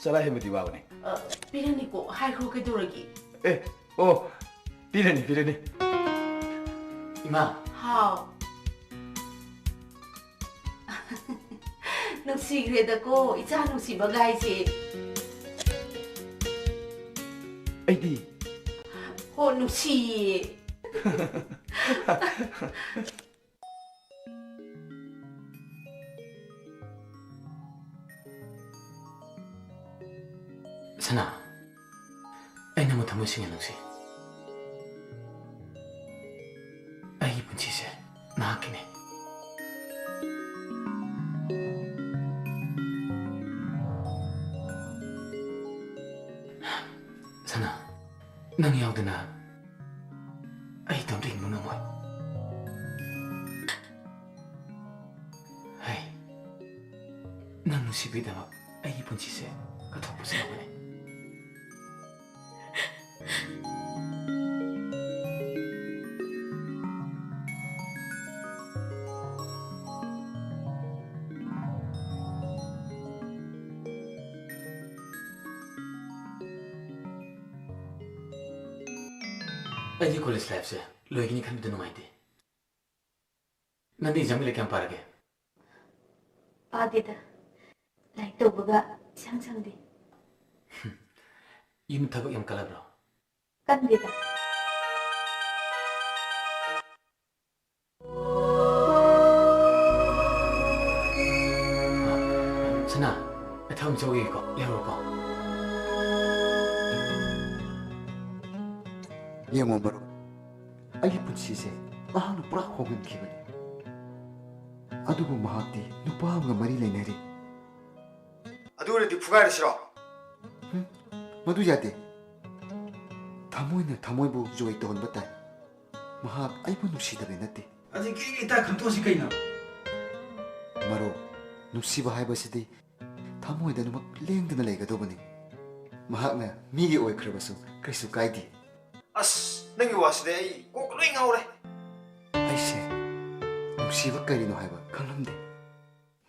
ꯆꯔꯥ ꯍꯦꯟꯕꯗꯤ ꯋꯥꯕꯅꯦ ꯄꯤꯔꯅꯤꯀꯣ ꯍꯥꯏꯈ꯭ꯔꯣ ꯀꯩꯗꯧꯔꯒꯦ ꯑꯣ ꯄꯤꯔꯅꯤ ꯄꯤꯔꯅꯤ 이마 하오 누시그래다고 이자 누시버가 이제 아이디 호 누시 선아 아이 너무 담으시게 누시 아이 분치세 나하긴 해 선아 넌 야우드나 아이 덤도 힘무는 뭐 아이 넌 누시비다 아이 분치세 그 덮으세요 보네 अजी कॉलेज लाइफ से लोगी नहीं खंबे नुमाई थी नंदी जमीले क्या पार गए पादे दा लाइक तो बगा सांग सांग दे यूं थबक यम कला ब्रो कन दे दा सना मैं थाउं जोगी को ले रो को ꯌꯦꯡꯉꯣ ꯃꯔꯨꯞ ꯑꯩꯒꯤ ꯄꯨꯟꯁꯤꯁꯦ ꯃꯍꯥꯛꯅ ꯄꯨꯔꯥ ꯍꯣꯡꯍꯟꯈꯤꯕꯅꯤ ꯑꯗꯨꯕꯨ ꯃꯍꯥꯛꯇꯤ ꯅꯨꯄꯥ ꯑꯃꯒ ꯃꯔꯤ ꯂꯩꯅꯔꯤ ꯑꯗꯨ ꯑꯣꯏꯔꯗꯤ ꯐꯨꯒꯥꯏꯔꯁꯤꯔꯣ ꯃꯗꯨ ꯌꯥꯗꯦ ꯊꯃꯣꯏꯅ ꯊꯃꯣꯏꯕꯨ ꯖꯣꯏ ꯇꯧꯍꯟꯕ ꯇꯥꯏ ꯃꯍꯥꯛ ꯑꯩꯕꯨ ꯅꯨꯡꯁꯤꯗꯕ ꯅꯠꯇꯦ ꯑꯗꯒꯤ ꯏꯇꯥ ꯈꯪꯇꯣꯛꯁꯤ ꯀꯩꯅꯣ ꯃꯔꯨꯞ ꯅꯨꯡꯁꯤꯕ ꯍꯥꯏꯕꯁꯤꯗꯤ ꯊꯃꯣꯏꯗꯅꯃꯛ ꯂꯦꯡꯗꯅ ꯂꯩꯒꯗꯧꯕꯅꯤ ꯃꯍꯥꯛꯅ ꯃꯤꯒꯤ ꯑꯣꯏꯈ꯭ꯔꯕꯁꯨ ꯀꯩꯁꯨ ꯀꯥꯏꯗꯦ ꯑꯁ ꯅꯪꯒꯤ ꯋꯥꯁꯤꯗꯤ ꯑꯩ ꯀꯣꯛ ꯂꯣꯏ ꯉꯥꯎꯔꯦ ꯑꯩꯁꯦ ꯅꯨꯡꯁꯤꯕ ꯀꯔꯤꯅꯣ ꯍꯥꯏꯕ ꯈꯪꯂꯝꯗꯦ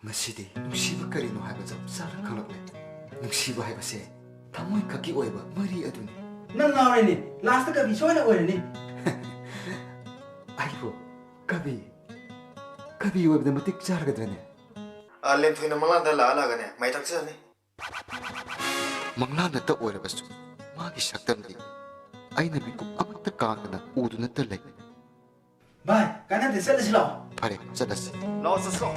ꯉꯁꯤꯗꯤ ꯅꯨꯡꯁꯤꯕ ꯀꯔꯤꯅꯣ ꯍꯥꯏꯕ ꯆꯞ ꯆꯥꯅ ꯈꯪꯂꯛꯂꯦ ꯅꯨꯡꯁꯤꯕ ꯍꯥꯏꯕꯁꯦ ꯊꯃꯣꯏ ꯈꯛꯀꯤ ꯑꯣꯏꯕ ꯃꯔꯤ ꯑꯗꯨꯅꯤ ꯅꯪ ꯉꯥꯎꯔꯦꯅꯤ ꯂꯥꯁꯇ ꯀꯕꯤ ꯁꯣꯏꯅ ꯑꯣꯏꯔꯅꯤ ꯑꯩꯕꯨ ꯀꯕꯤ ꯑꯣꯏꯕꯗ ꯃꯇꯤꯛ ꯆꯥꯔꯒꯗ꯭ꯔꯅꯦ ꯂꯦꯝꯊꯣꯏꯅ ꯃꯪꯂꯥꯟꯗ ꯂꯥꯛꯑꯒꯅꯦ ꯃꯩ ꯊꯛꯆꯅꯤ ꯃꯪꯂꯥꯟꯗꯇ ꯑꯣꯏꯔꯕꯁꯨ ꯃꯥꯒꯤ ꯁꯛꯇꯝꯗꯤ ꯑꯩꯅ ꯃꯤꯀꯨꯞ ꯑꯃꯠꯇ ꯀꯥꯡꯗꯅ ꯎꯗꯨꯅꯇ ꯂꯩ ꯚꯥꯏ ꯀꯥꯟꯅꯗꯦ ꯆꯠꯂꯁꯤ ꯂꯥꯛꯑꯣ ꯐꯔꯦ ꯆꯠꯂꯁꯤ ꯂꯥꯛꯑꯣ ꯆꯠꯁꯤꯀꯣ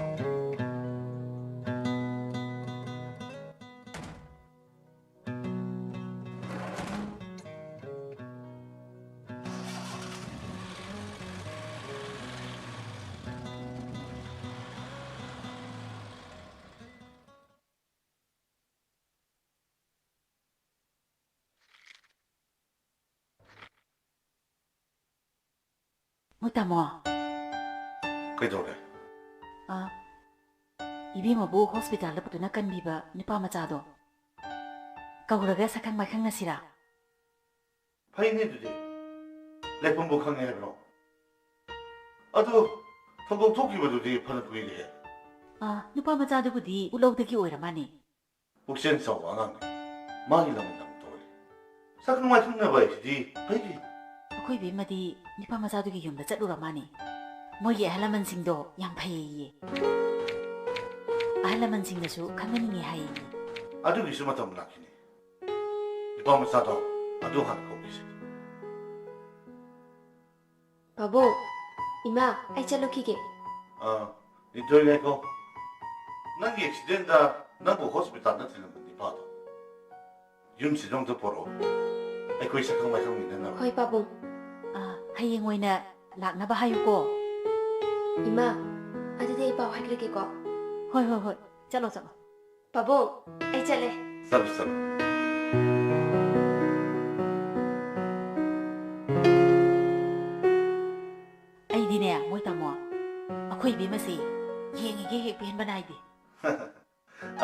ꯃꯨꯇꯥꯃꯣ ꯀꯩꯗꯧꯔꯦ 이비모부 호스피탈ꯗ ꯄꯨꯗꯨꯅ ꯀꯟꯕꯤꯕ ꯅꯨꯄꯥ ꯃꯆꯥꯗꯣ ꯀꯧꯔꯒ ꯁꯛꯈꯪ ꯃꯥꯏꯈꯪꯅꯁꯤꯔꯥ ꯐꯩꯅꯦ ꯑꯗꯨꯗꯤ ꯂꯩꯐꯝꯕꯨ ꯈꯪꯉꯦ ꯍꯥꯏꯕ꯭ꯔꯣ ꯑꯗꯨ ꯊꯧꯗꯣꯛ ꯊꯣꯛꯈꯤꯕꯗꯨꯗꯤ ꯐꯅ ꯀꯨꯏꯔꯦ ꯅꯨꯄꯥ ꯃꯆꯥꯗꯨꯕꯨꯗꯤ ꯎꯂꯧꯗꯒꯤ ꯑꯣꯏꯔꯃꯥꯅꯤ ꯄꯨꯛꯆꯦꯜ ꯆꯥꯎꯕ ꯑꯉꯥꯡꯅꯤ ꯃꯥꯒꯤ ꯂꯃꯟ ꯇꯧꯔꯤ ꯁꯛ ꯅꯨꯡꯉꯥꯏꯈꯪꯅꯕ ꯍꯥꯏꯁꯤꯗꯤ ꯐꯩꯗꯤ ꯑꯩꯈꯣꯏ ꯕꯦꯝꯃꯗꯤ ꯅꯨꯄꯥ ꯃꯆꯥꯗꯨꯒꯤ ꯌꯨꯝꯗ ꯆꯠꯂꯨꯔꯃꯥꯅꯤ ꯃꯣꯏꯒꯤ ꯑꯍꯜ ꯂꯃꯟꯁꯤꯡꯗꯣ ꯌꯥꯝ ꯐꯩꯌꯦ ꯑꯍꯜ ꯂꯃꯟꯁꯤꯡꯅꯁꯨ ꯈꯪꯍꯟꯅꯤꯡꯉꯦ ꯍꯥꯏꯌꯦ ꯑꯗꯨꯒꯤꯁꯨ ꯃꯇꯝ ꯂꯥꯛꯈꯤꯅꯤ ꯅꯨꯄꯥ ꯃꯆꯥꯗꯣ ꯑꯗꯨ ꯍꯥꯟꯅ ꯀꯧꯕꯤꯁꯤ 바보 이마 아이 잘로키게 ꯅꯤꯡꯊꯣꯏ ꯉꯥꯏꯈꯣ ꯅꯪꯒꯤ ꯑꯦꯛꯁꯤꯗꯦꯟꯗ ꯅꯪꯕꯨ ꯍꯣꯁꯄꯤꯇꯥꯜꯗ ꯊꯤꯜꯂꯝꯕ ꯅꯨꯄꯥꯗꯣ ꯌꯨꯝꯁꯤꯗ ꯑꯝꯇ ꯄꯣꯔꯛꯑꯣ ꯑꯩꯈꯣꯏ ꯁꯛꯈꯪ ꯃꯥꯏꯈꯪꯃꯤꯟꯅꯅꯕ ꯍꯣꯏ 바보 ꯍꯌꯦꯡ ꯑꯣꯏꯅ ꯂꯥꯛꯅꯕ ꯍꯥꯏꯌꯨꯀꯣ 이마 아드데 이빠 할게게거 ꯍꯣꯏ ꯍꯣꯏ ꯍꯣꯏ ꯆꯠꯂꯣ ꯆꯠꯂꯣ 바보 아이 잘래 ꯆꯠꯂꯨ ꯆꯠꯂꯨ ꯑꯩꯗꯤꯅꯦ ꯃꯣꯏ ꯇꯥꯃꯣ ꯑꯩꯈꯣꯏ ꯕꯦꯝꯃꯁꯤ ꯌꯦꯡꯉꯤꯒꯦ ꯍꯦꯛ ꯄꯦꯟꯕ ꯅꯥꯏꯗꯦ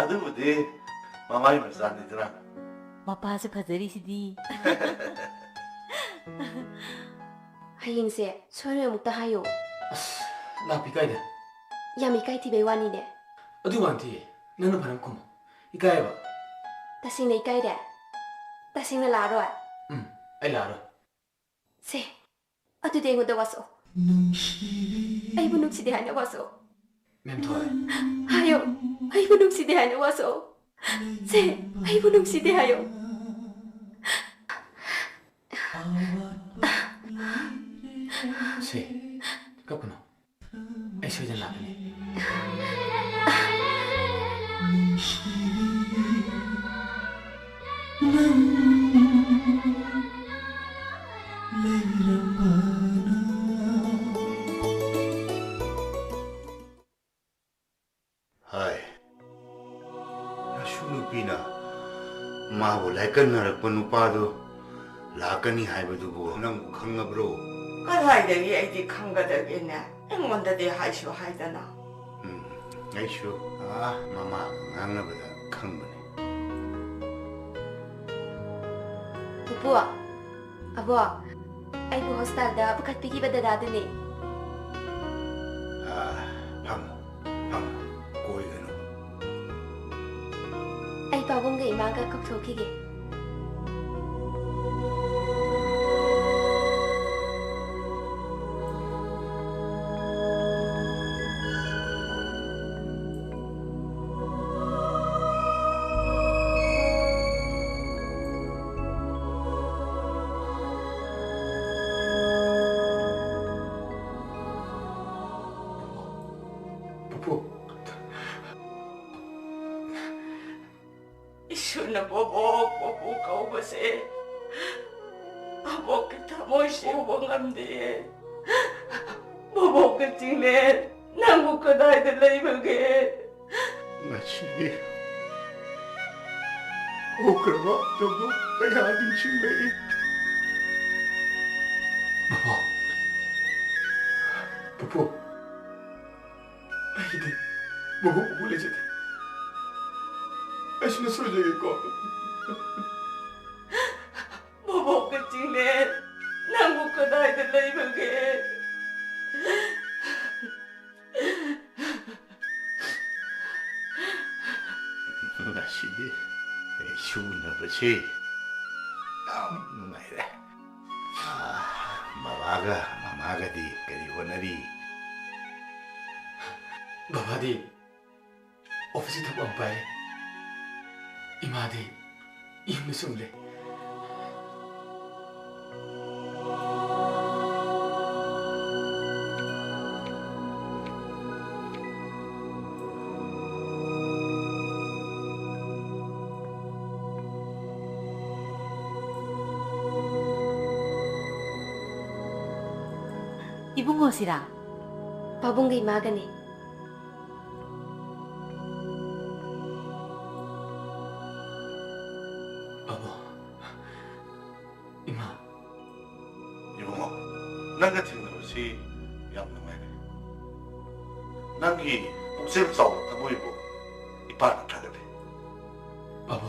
ꯑꯗꯨꯕꯨꯗꯤ ꯃꯃꯥꯏ ꯃꯆꯥꯅꯤꯗꯅ ꯃꯄꯥꯁꯨ ꯐꯖꯔꯤꯁꯤꯗꯤ ꯍꯌꯦꯡꯁꯦ ꯁꯣꯏꯔꯣꯏ ꯑꯃꯨꯛꯇ ꯍꯥꯏꯌꯣ ꯂꯥꯛꯄꯤ ꯀꯥꯏꯗ ꯌꯥꯝ ꯏꯀꯥꯏ ꯊꯤꯕꯩ ꯋꯥꯅꯤꯅꯦ ꯑꯗꯨ ꯋꯥꯟꯊꯤ ꯅꯪꯅ ꯐꯔꯝ ꯈꯨꯝꯃꯨ ꯏꯀꯥꯏꯕ ꯇꯁꯦꯡꯅ ꯏꯀꯥꯏꯔꯦ ꯇꯁꯦꯡꯅ ꯂꯥꯛꯑꯔꯣꯏ ꯑꯩ ꯂꯥꯛꯑꯔꯣꯏ ꯁꯦ ꯑꯗꯨꯗꯤ ꯑꯩꯉꯣꯟꯗ ꯋꯥꯁꯛꯑꯣ ꯑꯩꯕꯨ ꯅꯨꯡꯁꯤꯗꯦ ꯍꯥꯏꯅ ꯋꯥꯁꯛꯑꯣ ꯃꯦꯝꯊꯣꯏ 하요. 아이고 놈시대 하냐 와서. 세. 아이고 놈시대 하요. 세. 깎구나. 아이 소리는 나네. Hai. Nasu nupina mabu laikan narakpa nupado lakani haibadu nang khangabro. ꯀꯗꯥꯏꯗꯒꯤ ꯑꯩꯗꯤ ꯈꯪꯒꯗꯒꯦꯅꯦ ꯑꯩꯉꯣꯟꯗꯗꯤ ꯍꯥꯏꯁꯨ ꯍꯥꯏꯗꯅ ꯑꯩꯁꯨ ꯃꯃꯥ ꯉꯥꯡꯅꯕꯗ ꯈꯪꯕꯅꯦ ꯄꯨꯄꯨ ꯑꯕꯣ ꯑꯩꯕꯨ ꯍꯣꯁꯄꯤꯇꯥꯜꯗ ꯄꯨꯈꯠꯄꯤꯈꯤꯕ ꯗꯗꯥꯗꯨꯅꯦ ꯐꯝꯃꯣ ꯐꯝꯃꯣ ꯀꯣꯏꯒꯅꯨ ꯑꯩ ꯄꯥꯕꯨꯡꯒ ꯏꯃꯥꯒ ꯀꯧꯊꯣꯛꯈꯤꯒꯦ 이슈는 보복 가오버세 보복 타모시 오봉감디 보복 끝이네 나무 거다이들 레이버게 마치게 오그라마 저거 그냥 딩칭레 뽀뽀 아이들 뭐고 몰래지대 아시는 소리 되겠고 보복 끝이네 나무 거다이들 레이버게 마치게 시원하버지 너무 누나이래 마마가디 그리 원하리 바바디 오피스 타고 안 빠이 이마디 이음에 숨래 이붕어시라 바봉가 이마가네 이마 이봉아 난 같은 것이 얌능하네 난기 복습 싸웠다 보이고 이빨 타거든 아버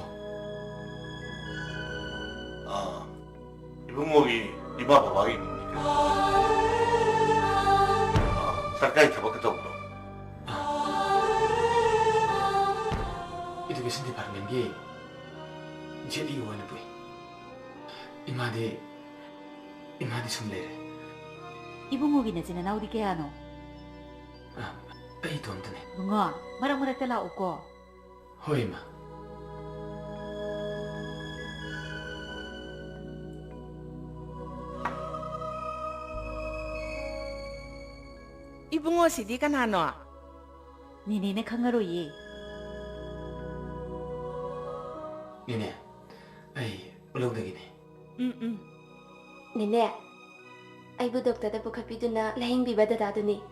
이봉목이 이마 바바기 있니까 सरकारी थपक तो बोलो एजुकेशन डिपार्टमेंट की जेडी होने पुई इमादी सुन ले 이붕어기네 지는 나우디 깨야노 अई तो अंतने 붕어 मरक तेला 오고 होई मा 이붕어시디 까나노 니네네 강어로이 니네 아이 올라오다기네 네네 아이부 독터다 부카피두나 라행비바 다다두니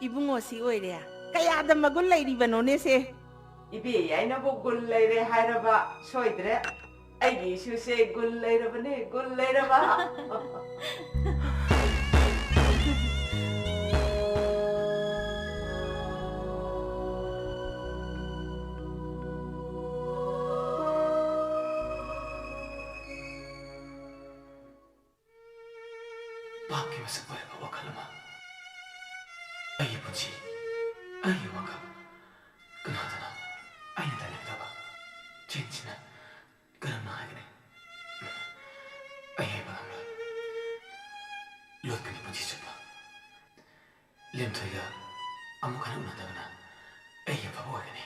이붕어시 오이래야 까야다 마군 레이리바노네세 이비 아이나보 굴 레이레 하이라바 소이드레 아이기 슈세 굴 레이라바네 굴 레이라바 ꯃꯍꯥꯛꯀꯤ ꯃꯁꯛ ꯑꯣꯏꯔꯕ ꯋꯥꯈꯜ ꯑꯃ ꯑꯩꯒꯤ ꯄꯨꯟꯁꯤ ꯑꯩꯒꯤ ꯋꯥꯈꯜ ꯀꯅꯥꯗꯅꯣ ꯑꯩꯅ ꯇꯥꯅꯤꯡꯗꯕ ꯆꯦꯟꯁꯤꯅ ꯀꯔꯝꯅ ꯍꯥꯏꯒꯅꯤ ꯑꯩ ꯍꯥꯏꯕ ꯉꯝꯂꯣꯏ ꯂꯣꯠꯀꯅꯤ ꯄꯨꯟꯁꯤ ꯆꯨꯞꯄ ꯂꯦꯝꯊꯣꯏꯒ ꯑꯃꯨꯛ ꯍꯟꯅ ꯎꯅꯗꯕꯅ ꯑꯩꯒꯤ ꯑꯐꯕ ꯑꯣꯏꯒꯅꯤ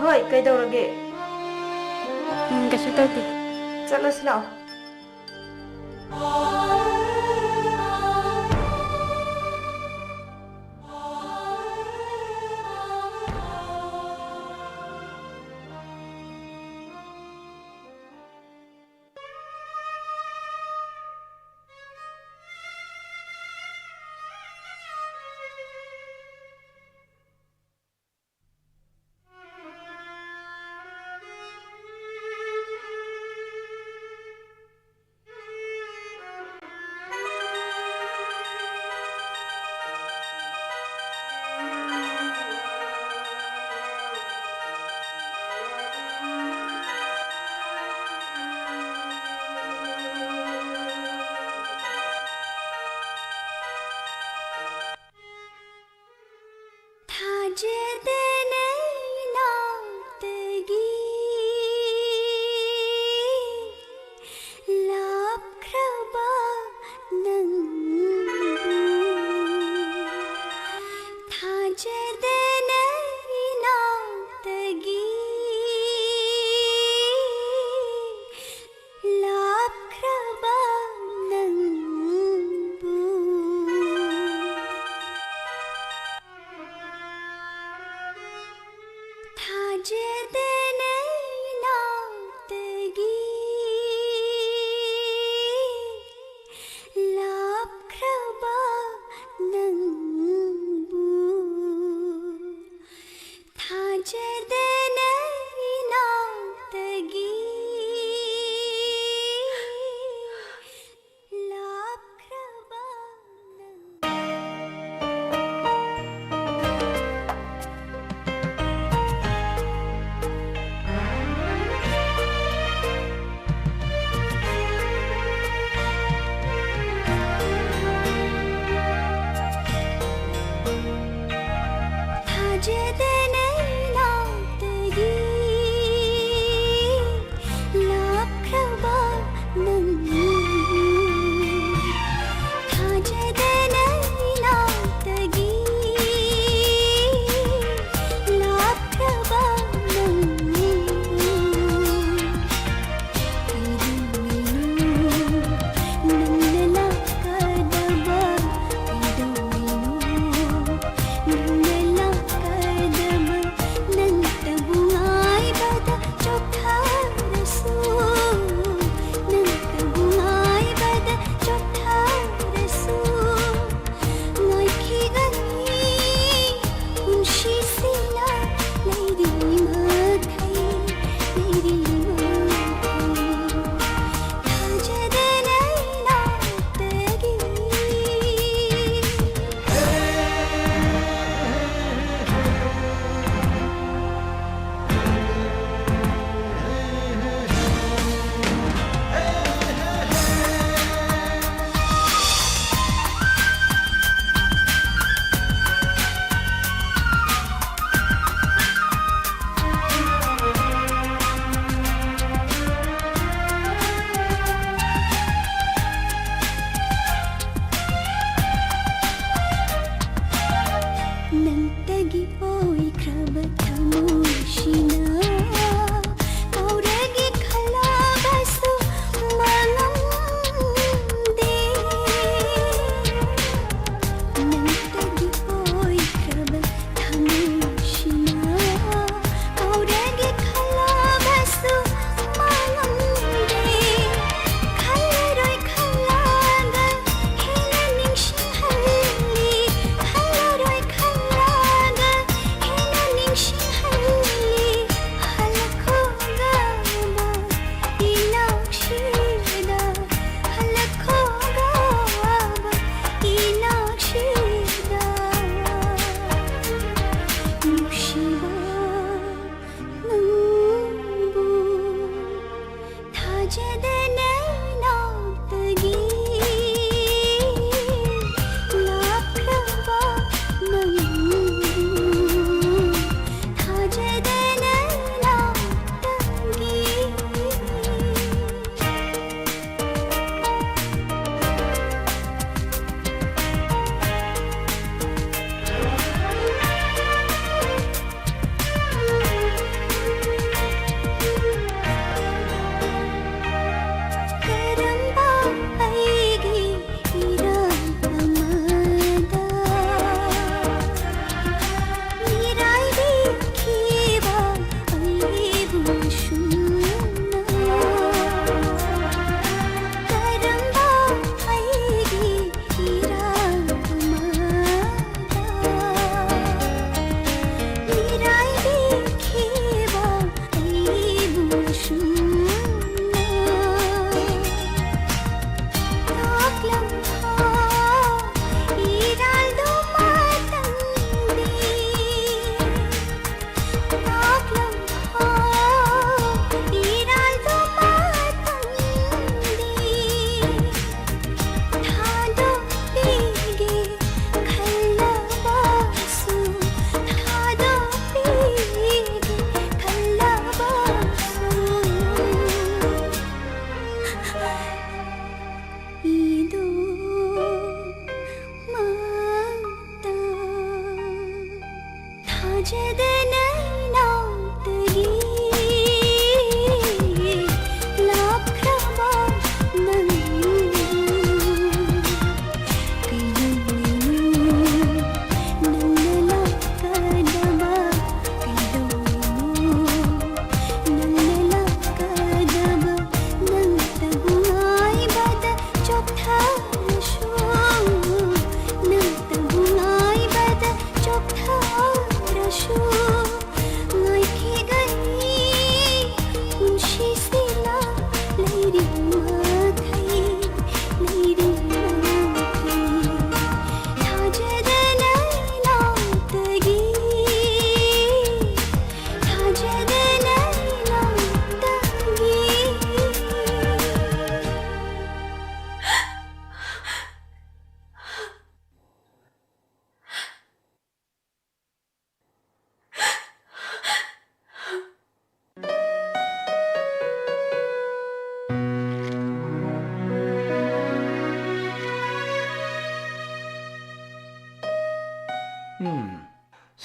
ꯍꯣꯏ ꯀꯩꯗꯧꯔꯒꯦ ꯀꯩꯁꯨ ꯇꯧꯗꯦ ꯆꯠꯂꯁꯤ ꯂꯥꯛꯑꯣ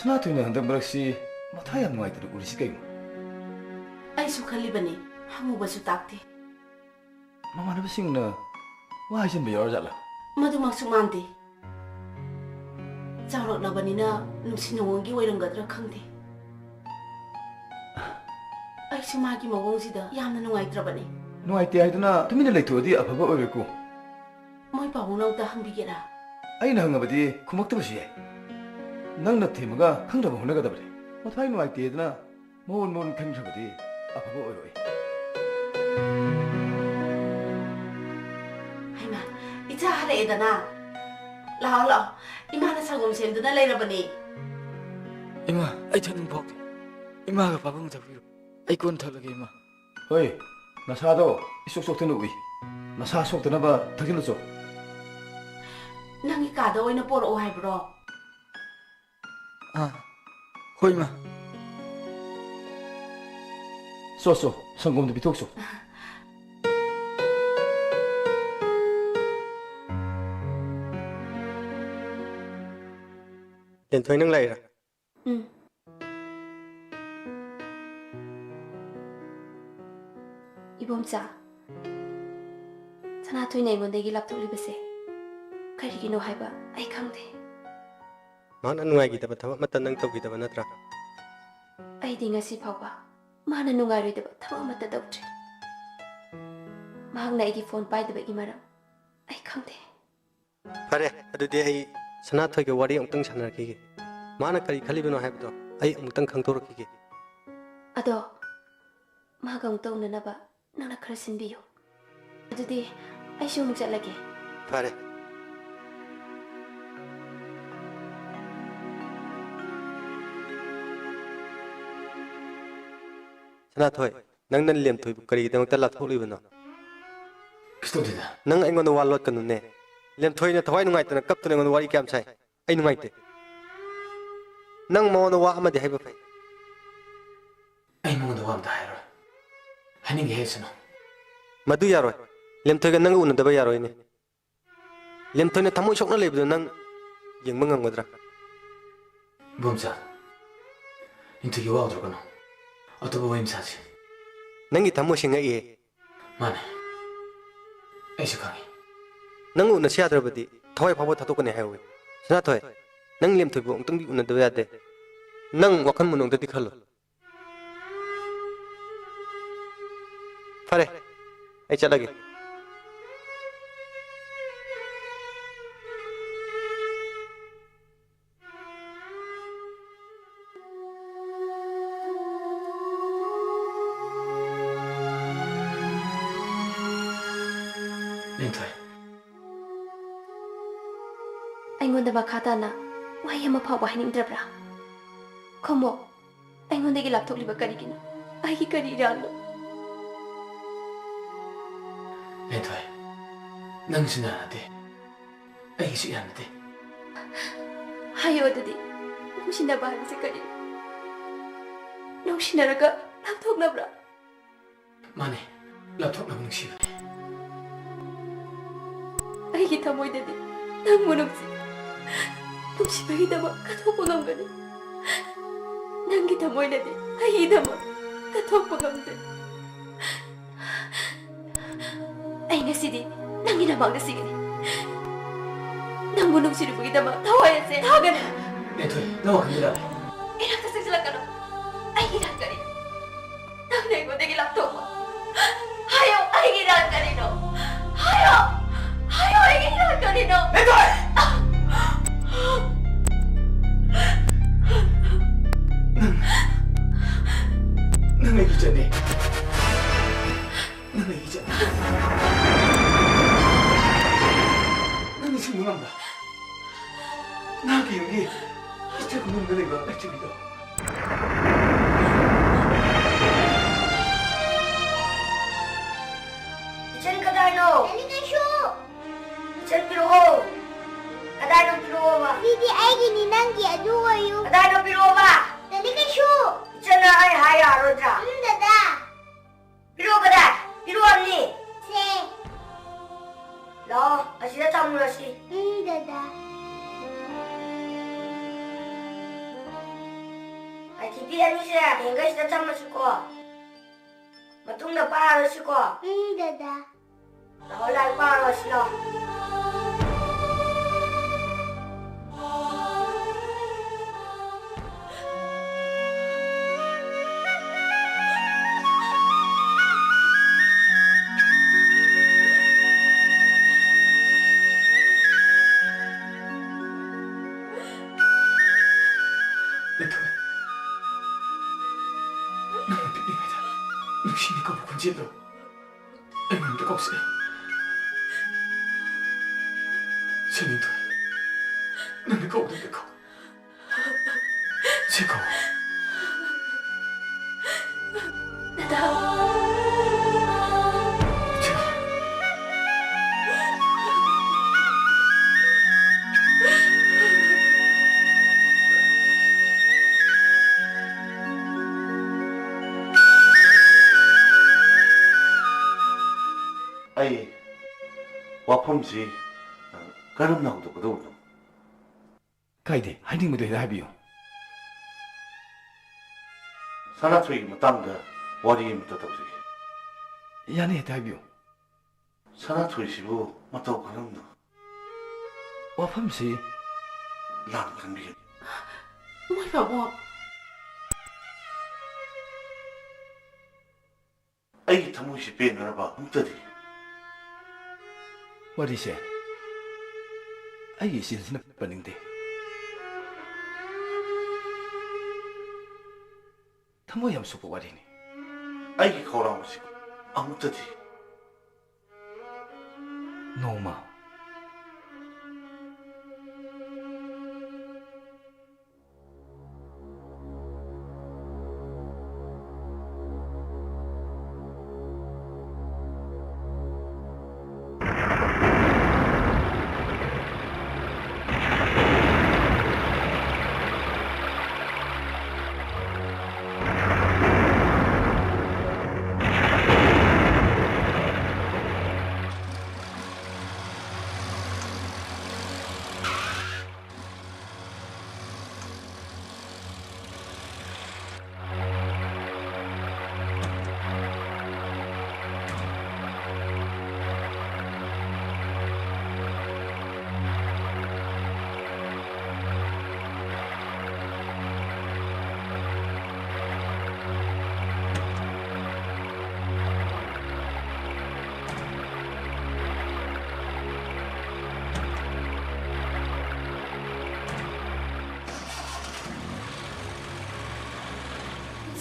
Sanatoy na handang baraksi matay ang mga ito uri si kayo. Ay sukhali ba ni? Hangu ba su takti? Mama na basing na wahai siya bayaw jala. Madumag sumante. Charot na ba ni na nung sinungi wairang gadra khangde? Ay sumagi mawong sida yamna nungaitra ba ni? Nungaiti ay ito na tumina laytuwadi apaba oiwe ko. Moy pabunaw da hangbigera. Ay na hangabadi kumakta ba siya? Nang na temaga khangdaba hunagadabre. Matay nungaiti ito na mohon khangsabadi apaba oiwe. Haima, ita hara edana. Lao, imana sagum sem dana laira ba ni? Ima, ay tanong po. Ima ka pabang tabiru. Ay kon talaga ima. Hoy, nasado isok-sok tanuwi. Nasasok na ba tagiluso? Nang ikada oy na poro ohay bro. Hoy ma. So, sanggom na bitokso. Lentoy nang laira. Ibomcha. Sanatoy na ibondegi laptolibase. Karigino haiba ay khangde. Mana nungaigidaba thawak mata nang tawgidaba natra. Ay di ngasi phawba. Mana nungaroidaba thawak mata dawtre. Mahang na igi phone paidaba imaram. Ay khangde. Fare, adudi ai Sanatoy ga wari amtang sanarkige. Mana kari khalibano haibdo ai amtang khangtorkige. Ado magang taunanaba nangna khara sinbiyo. Adudi ay sumung chatlage. Fare. Sanatoy, nang nan lem toy kari dang ta latholibano. Kistodida. Nang aingon walot kanune. Lem toy na thawai nungai tana kap tuna ngon wari kyam sai. Ai nungai te. Nang mo na wa amadi haiba fai. Ay mo na wa amda hairo. Haning hesano. Madu yaroi. Lem toy ga nang una daba yaroi ne. Lem toy na thamu shok na lebdo nang yeng mangam ngodra. Bomsa. Into you out rokono. Otobo wim saji. Nangi thamu singa ye. Mane. Ay sukangi. Nang una siadrabadi thawai phabo thatokane haiwe. Sanatoy. Nang lem toy bo ongtang di una daba yade. Nang wakan munong dadi khalo. Fare. Ai chalage. Lentoy. Aingonda makhatana wai ama phawba hainingdrabra. Khomo aingondegi laptokliba karigina. Ai kari rano. Lentoy. Nang sinanate. Ay siyanate. Hayo adudi nungsinaba habise kari. Nungsinaraga laptoknabra. Mane. Laptop na nungsiba. Aigi thamoidadi nang munungsi. Nungsibagidamak kathokpa ngamgani. Nangi thamoidadi aigidamak kathokpa ngamde. Ai ngasidi nangi namangda sigani. Nangbu nungsirubagidamak thawaiase thagani. Lentoy, nawa kanila. Inakta singsilakano. Aigi rankari. Nangna aingondegi laptokpa. Hayo aigi rankari no. Hayo aigi rankari no. Lentoy! Nang ay gijane. Nang ay gijane. Nang ising mungamba. Naki yungi. Ite kumun gane ba activido. Ijan kadano. Dali shu. Ijan piruho. Kadano piruho ba? Didi aigi ni nangi aduwayu. Kadano piruho ba? Dali shu. Ijan na ay haya rodra. Dada. Piruho kada. Piruho ni. Se. Lo, asida tamurasi. Dada. TV ꯑꯅꯤꯁꯦ ꯍꯦꯡꯒꯔꯁꯤꯗ ꯊꯝꯃꯁꯤꯀꯣ. ꯃꯇꯨꯡꯗ ꯄꯥꯔꯁꯤꯀꯣ. ꯗꯥꯗꯥ. ꯂꯥꯛꯑꯣ ꯂꯥꯏꯔꯤꯛ ꯄꯥꯔꯣꯁꯤ ꯂꯥꯛꯑꯣ. 너는 삐삐매다 누시니 거부 군지로 애만도 없어 세민도 너는 거부는데 거 제거 나다 ꯑꯩ ꯋꯥꯐꯝꯁꯤ ꯀꯔꯝꯅ ꯍꯧꯗꯣꯛꯀꯗꯧꯕꯅꯣ? ꯀꯥꯏꯗꯦ ꯍꯥꯏꯅꯤꯡꯕꯗꯣ ꯍꯦꯛꯇ ꯍꯥꯏꯕꯤꯌꯨ. ꯁꯅꯥꯊꯣꯏꯒꯤ ꯃꯇꯥꯡꯗ ꯋꯥꯔꯤ ꯑꯃꯇ ꯇꯧꯖꯒꯦ. ꯌꯥꯅꯤ ꯍꯦꯛꯇ ꯍꯥꯏꯕꯤꯌꯨ. ꯁꯅꯥꯊꯣꯏꯁꯤꯕꯨ ꯃꯇꯧ ꯀꯔꯝꯅ? ꯋꯥꯐꯝꯁꯤ ꯂꯥꯟꯅ ꯈꯟꯕꯤꯒꯅꯤ. ꯃꯣꯏ ꯕꯥꯕꯣ. ꯑꯩꯒꯤ ꯊꯃꯣꯏꯁꯤ ꯄꯦꯟꯅꯔꯕ ꯑꯃꯨꯛꯇꯗꯤ. ꯋꯥꯔꯤꯁꯦ ꯑꯩꯒꯤ ꯏꯆꯦꯁꯤꯅ ꯄꯟꯅꯤꯡꯗꯦ. ꯊꯃꯣꯏ ꯌꯥꯝ ꯁꯣꯛꯄ ꯋꯥꯔꯤꯅꯤ. ꯑꯩꯒꯤ ꯈꯧꯔꯥꯡꯕꯁꯤ ꯑꯃꯨꯛꯇꯗꯤ. ꯅꯣꯡꯃ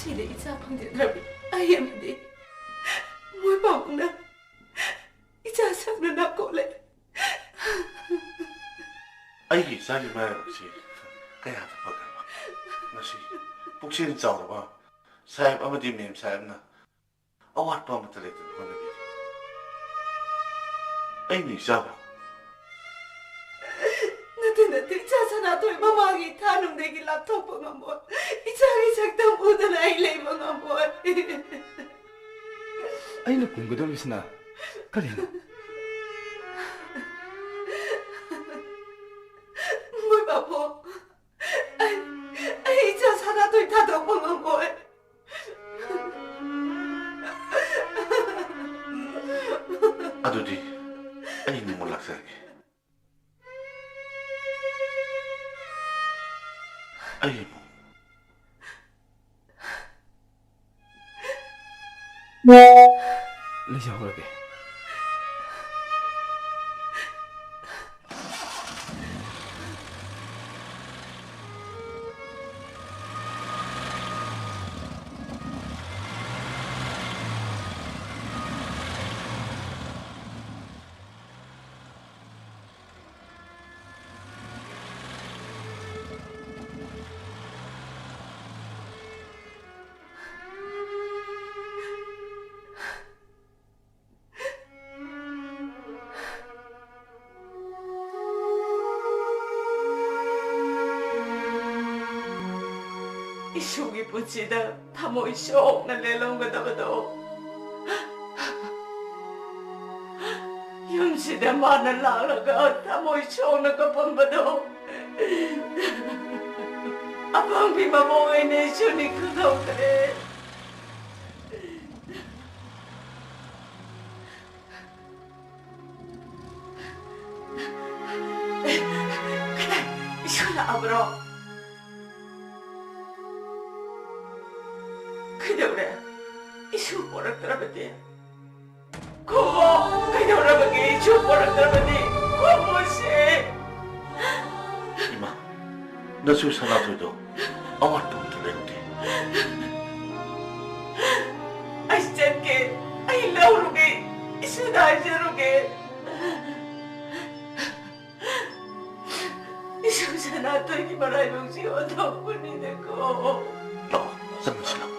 sida isa pangdidrabi ayam di moy babuna isa sabna na kole ꯑꯩꯒꯤ ꯏꯆꯥꯒꯤ ꯃꯔꯥꯏꯕꯛꯁꯤ ꯀꯌꯥꯗ ꯐꯈ꯭ꯔꯕ. ꯉꯁꯤ ꯄꯨꯛꯆꯦꯜ ꯆꯥꯎꯔꯕ ꯁꯥꯍꯦꯕ ꯑꯃꯗꯤ ꯃꯦꯝ ꯁꯥꯍꯦꯕꯅ ꯑꯋꯥꯠꯄ ꯑꯃꯠꯇ ꯂꯩꯇꯅ ꯍꯣꯠꯅꯕꯤꯔꯤ. ꯑꯩꯅ ꯏꯆꯥꯕꯨ nati isa sanatoy mamagi tanumdegi laptop ngamboy isagi saktam udana ai leiba ngamboy ꯑꯩꯅ ꯀꯨꯝꯒꯗꯧꯔꯤꯕꯁꯤꯅ ꯀꯔꯤꯅꯣ? moy babo ai isa sanatoy tadokpa ngamboy ꯑꯗꯨꯗꯤ ꯑꯩ ꯅꯣꯡꯃ ꯂꯥꯛꯆꯔꯒꯦ. ꯑꯩ ꯂꯩꯖꯍꯧꯔꯒꯦ. ꯏꯁꯨꯒꯤ ꯄꯨꯟꯁꯤꯗ ꯊꯃꯣꯏ ꯁꯣꯛꯅ ꯂꯦꯜꯂꯝꯒꯗꯕꯗꯣ ꯌꯨꯝꯁꯤꯗ ꯃꯥꯅ ꯂꯥꯛꯂꯒ ꯊꯃꯣꯏ ꯁꯣꯛꯅ ꯀꯞꯄꯝꯕꯗꯣ ꯑꯄꯥꯡꯕꯤ ꯃꯃꯧ ꯑꯣꯏꯅ ꯏꯁꯨꯅꯤ ꯈꯪꯍꯧꯗ꯭ꯔꯦ 이수 나와버려 그대우래 이수 보락더라버디 고모 그대우라버기 이수 보락더라버디 고모씨 이마 너수 사나들도 아무것도 못해내는데 아이 짠게 아이 나오르게 이수 나이제르게 이수 사나들기 말아이 명시 어떡분이 되고 너 잠시만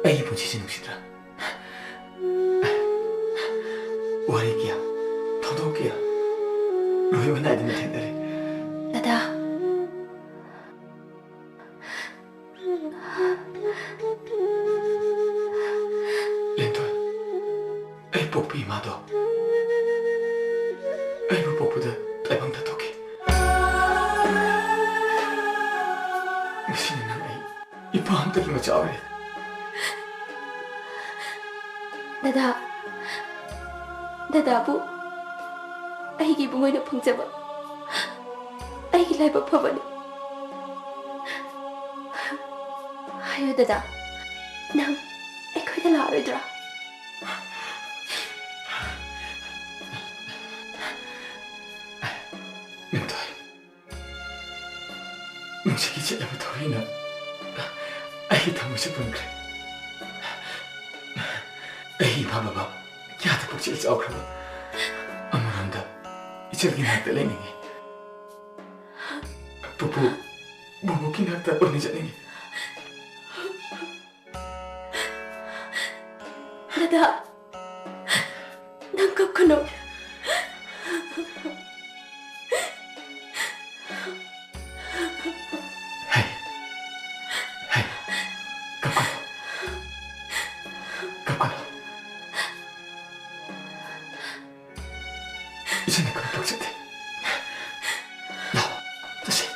ꯑꯩꯒꯤ ꯄꯨꯟꯁꯤꯁꯦ ꯅꯨꯡꯁꯤꯗ꯭ꯔꯥ ꯋꯥꯔꯤ ꯀꯌꯥ ꯊꯧꯗꯣꯛ ꯀꯌꯥ ꯂꯣꯏꯕ ꯅꯥꯏꯗꯅ ꯊꯦꯡꯅꯔꯦ ꯗꯗꯥ ꯂꯦꯟꯊꯣꯏ ꯑꯩ ꯄꯣꯛꯄ ꯏꯃꯥꯗꯣ ꯑꯩꯕꯨ ꯄꯣꯛꯄꯗ ꯇꯥꯏꯕꯪ ꯇꯥꯊꯣꯛꯈꯤ ꯉꯁꯤꯅ ꯅꯪ ꯑꯩ ꯏꯄꯥ ꯑꯝꯇꯒꯤ ꯃꯆꯥ ꯑꯣꯏꯔꯦ ꯗꯗꯥꯕꯨ ꯑꯩꯒꯤ ꯏꯕꯨꯡꯉꯣꯏꯅ ꯐꯪꯖꯕ ꯑꯩꯒꯤ ꯂꯥꯏꯕꯛ ꯐꯕꯅꯤ ꯍꯥꯏꯌꯣ ꯗꯗꯥ ꯅꯪ ꯑꯩꯈꯣꯏꯗ ꯂꯥꯛꯑꯔꯣꯏꯗ꯭ꯔꯥ ꯂꯦꯟꯊꯣꯏ ꯅꯨꯡꯁꯤꯒꯤ ꯆꯦꯠꯂꯕ ꯊꯧꯔꯤꯅ ꯑꯩꯒꯤ ꯊꯃꯣꯏꯁꯦ ꯄꯨꯟꯈ꯭ꯔꯦ ꯑꯩꯒꯤ ꯏꯃꯥ ꯕꯕꯥ ꯀꯌꯥꯗ ꯄꯨꯛꯆꯦꯜ ꯆꯥꯎꯈ꯭ꯔꯕ ꯑꯃꯔꯣꯝꯗ ꯏꯆꯜꯒꯤ ꯅꯥꯛꯇ ꯂꯩꯅꯤꯡꯉꯤ ꯄꯨꯄꯨ ꯕꯣꯕꯣꯛꯀꯤ ꯅꯥꯛꯇ ꯑꯣꯏꯅ ꯆꯠꯅꯤꯡꯉꯤ ꯗꯗꯥ ꯅꯪ ꯀꯞꯀꯅꯨ 이제는 그런 복잡해. 나 다시.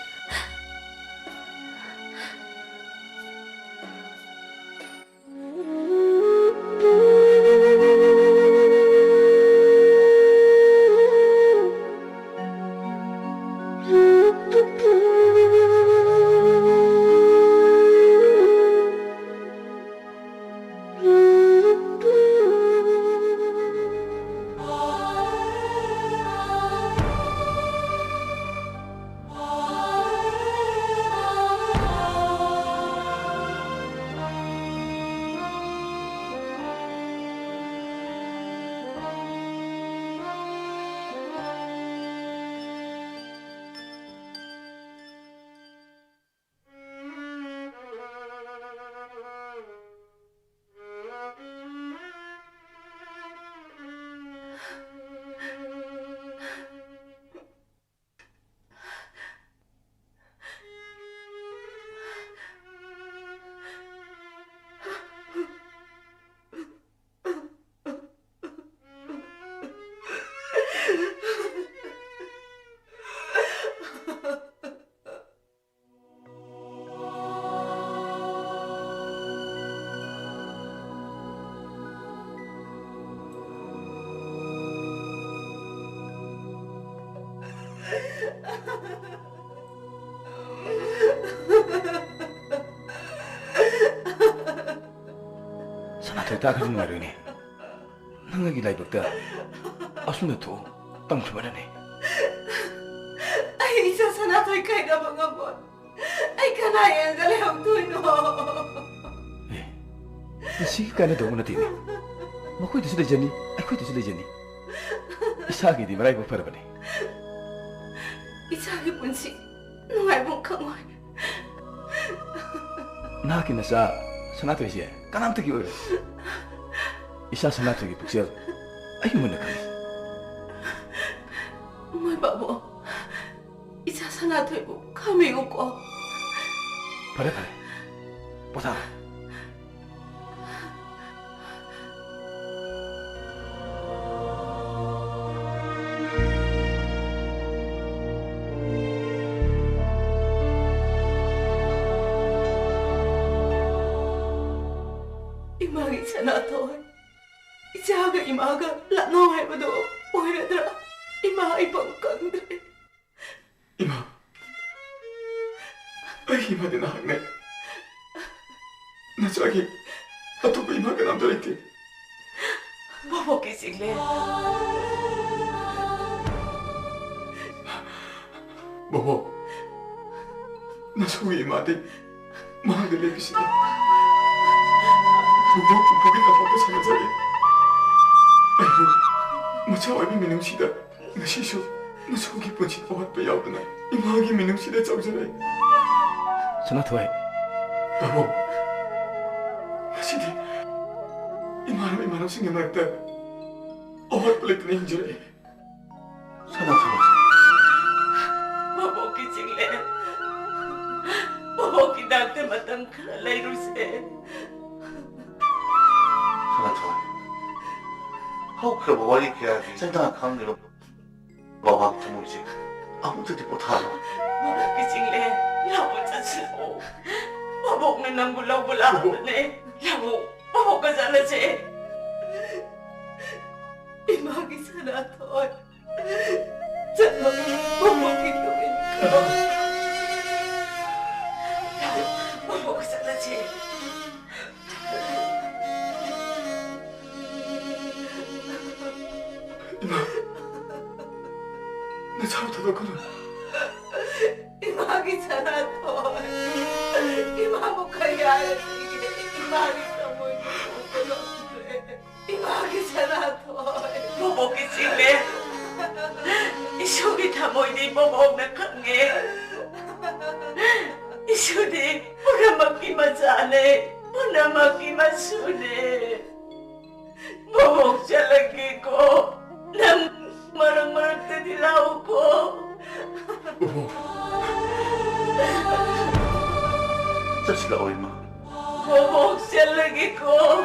Sanathoi ta khajin maruni. Nangagi laibakta asuna to tangkhmarani. Ai isa Sanathoi kai da bangabon. Ai kana yang gale ham tuino. Isi kana do na tini. Makoi tu sida jani, akoi tu sida jani. Isagi di marai ko farabani. Isagi punsi nuai bong kamoi. Naki nasa Sanathoi je kanam tagi oi. Isa Sanathoi ki puksel ai muna kami. Moi babo. Isa Sanathoi bu kami ko. Pare pare. Pota. Imagi Sanathoi. Isaga imaga lano hai bado oiradra. Ima ibang kandre. Ima. Ai ima de na ne. Na chagi. Atu ko ima ka nam to ite. Babo ki sigle. Bobo. Na suwi ima de. Mahal de lebisi. Bobo bogi ta foto sana jari. Ai bu. Macha oi mi minung sida. Nasi shu. Na sugi punchi awat pe yaw na. Ima gi minung sida chau jare. Sanathoi. Bobo. Masidi. Imanam singe marta. Awat pelit ni jare. Sanathoi. Babo ki sigle. Babo ki dakte matam khala lai ruse. Sanathoi. How could wali kya senda khang lo bawa tumuji. Amu tadi potalo. Babo ki sigle. Labu chachlo. Babo ne nambu labu labu ne. Labu. Babo ka jala che. Imagi Sanathoi. Chalo. Babo ki tumin ka. Babo ka jala che. Ima. Na chau ta ko na. Imagi Sanathoi. Imamu kaya imagi tamoy ko. Imagi Sanathoi. Babo ki sigle. Isugi tamoy di babo na kange. Isudi unamaki mazane. Unamaki masune. Babo jalagi ko. Nang marang-marang na dilaw ko. Sila oi ma. Bobok siya lagi ko.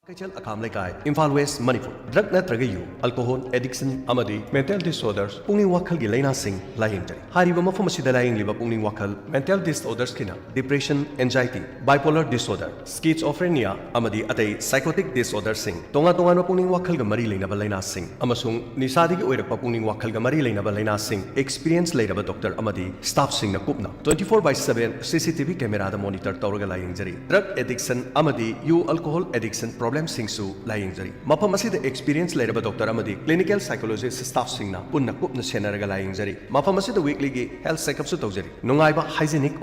Kaichal Akam Lekai, Imphal West, Manipur. Drug natraga yu, alcohol, addiction, amadi, mental disorders, pungning wakal gi laina sing laying jari. Hariba mafam asida laying liba pungning wakal, mental disorders kina, depression, anxiety, bipolar disorder, schizophrenia, amadi atay psychotic disorders sing. Tonga no pungning wakal ga mari laina ba laina sing. Amasung nisadi gi oirak pa pungning wakal ga mari laina ba laina sing. Experience laina ba doctor amadi staff sing na kupna. 24/7 CCTV camera da monitor tawraga laying jari. Drug addiction amadi yu alcohol addiction problem problems लाइंजरी मफम experience लेरब doctor clinical psychologist staff पुनः कुपन सेनरग लाइंजरी मफम weekly की health checkup तौजरी नुंगाइबा हाइजेनिक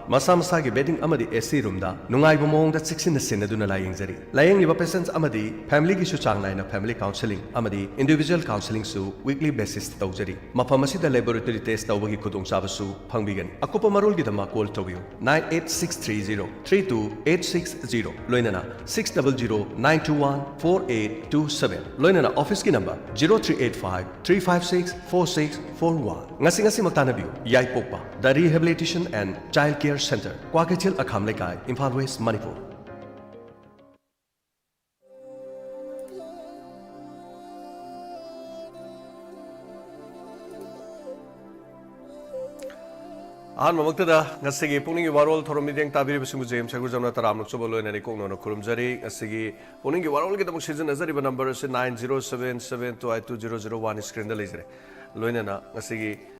मसा मसा की बेडिंग एसी रूम नुंगाइब मोंग चिक्सिन सेनदुना लाइंजरी लाइंग पेशेंट्स फैमिली की चांग नाइन family counselling individual counselling weekly basis तौजरी मफम लेबोरेटरी टेस्ट तौब की खुदचाबू फंगीगनी अकुप मरोल की कॉल तौयु 986303286 लोइनना 6009214827 लोइनना ऑफिस की number 0385356441 ngasi magtanabiu yaipokpa the rehabilitation and child care center kwakechil akham lekai Imphal West Manipur ममक्तदा ngasiगी pungningi warol thoromideng tabiri bisingu jem chagur jamna taram lok chobolo nani kongno no khurumjari ngasigi pungningi warol gi tamok season azari ba number se 907772820001 screen da lejare loina na ngasigi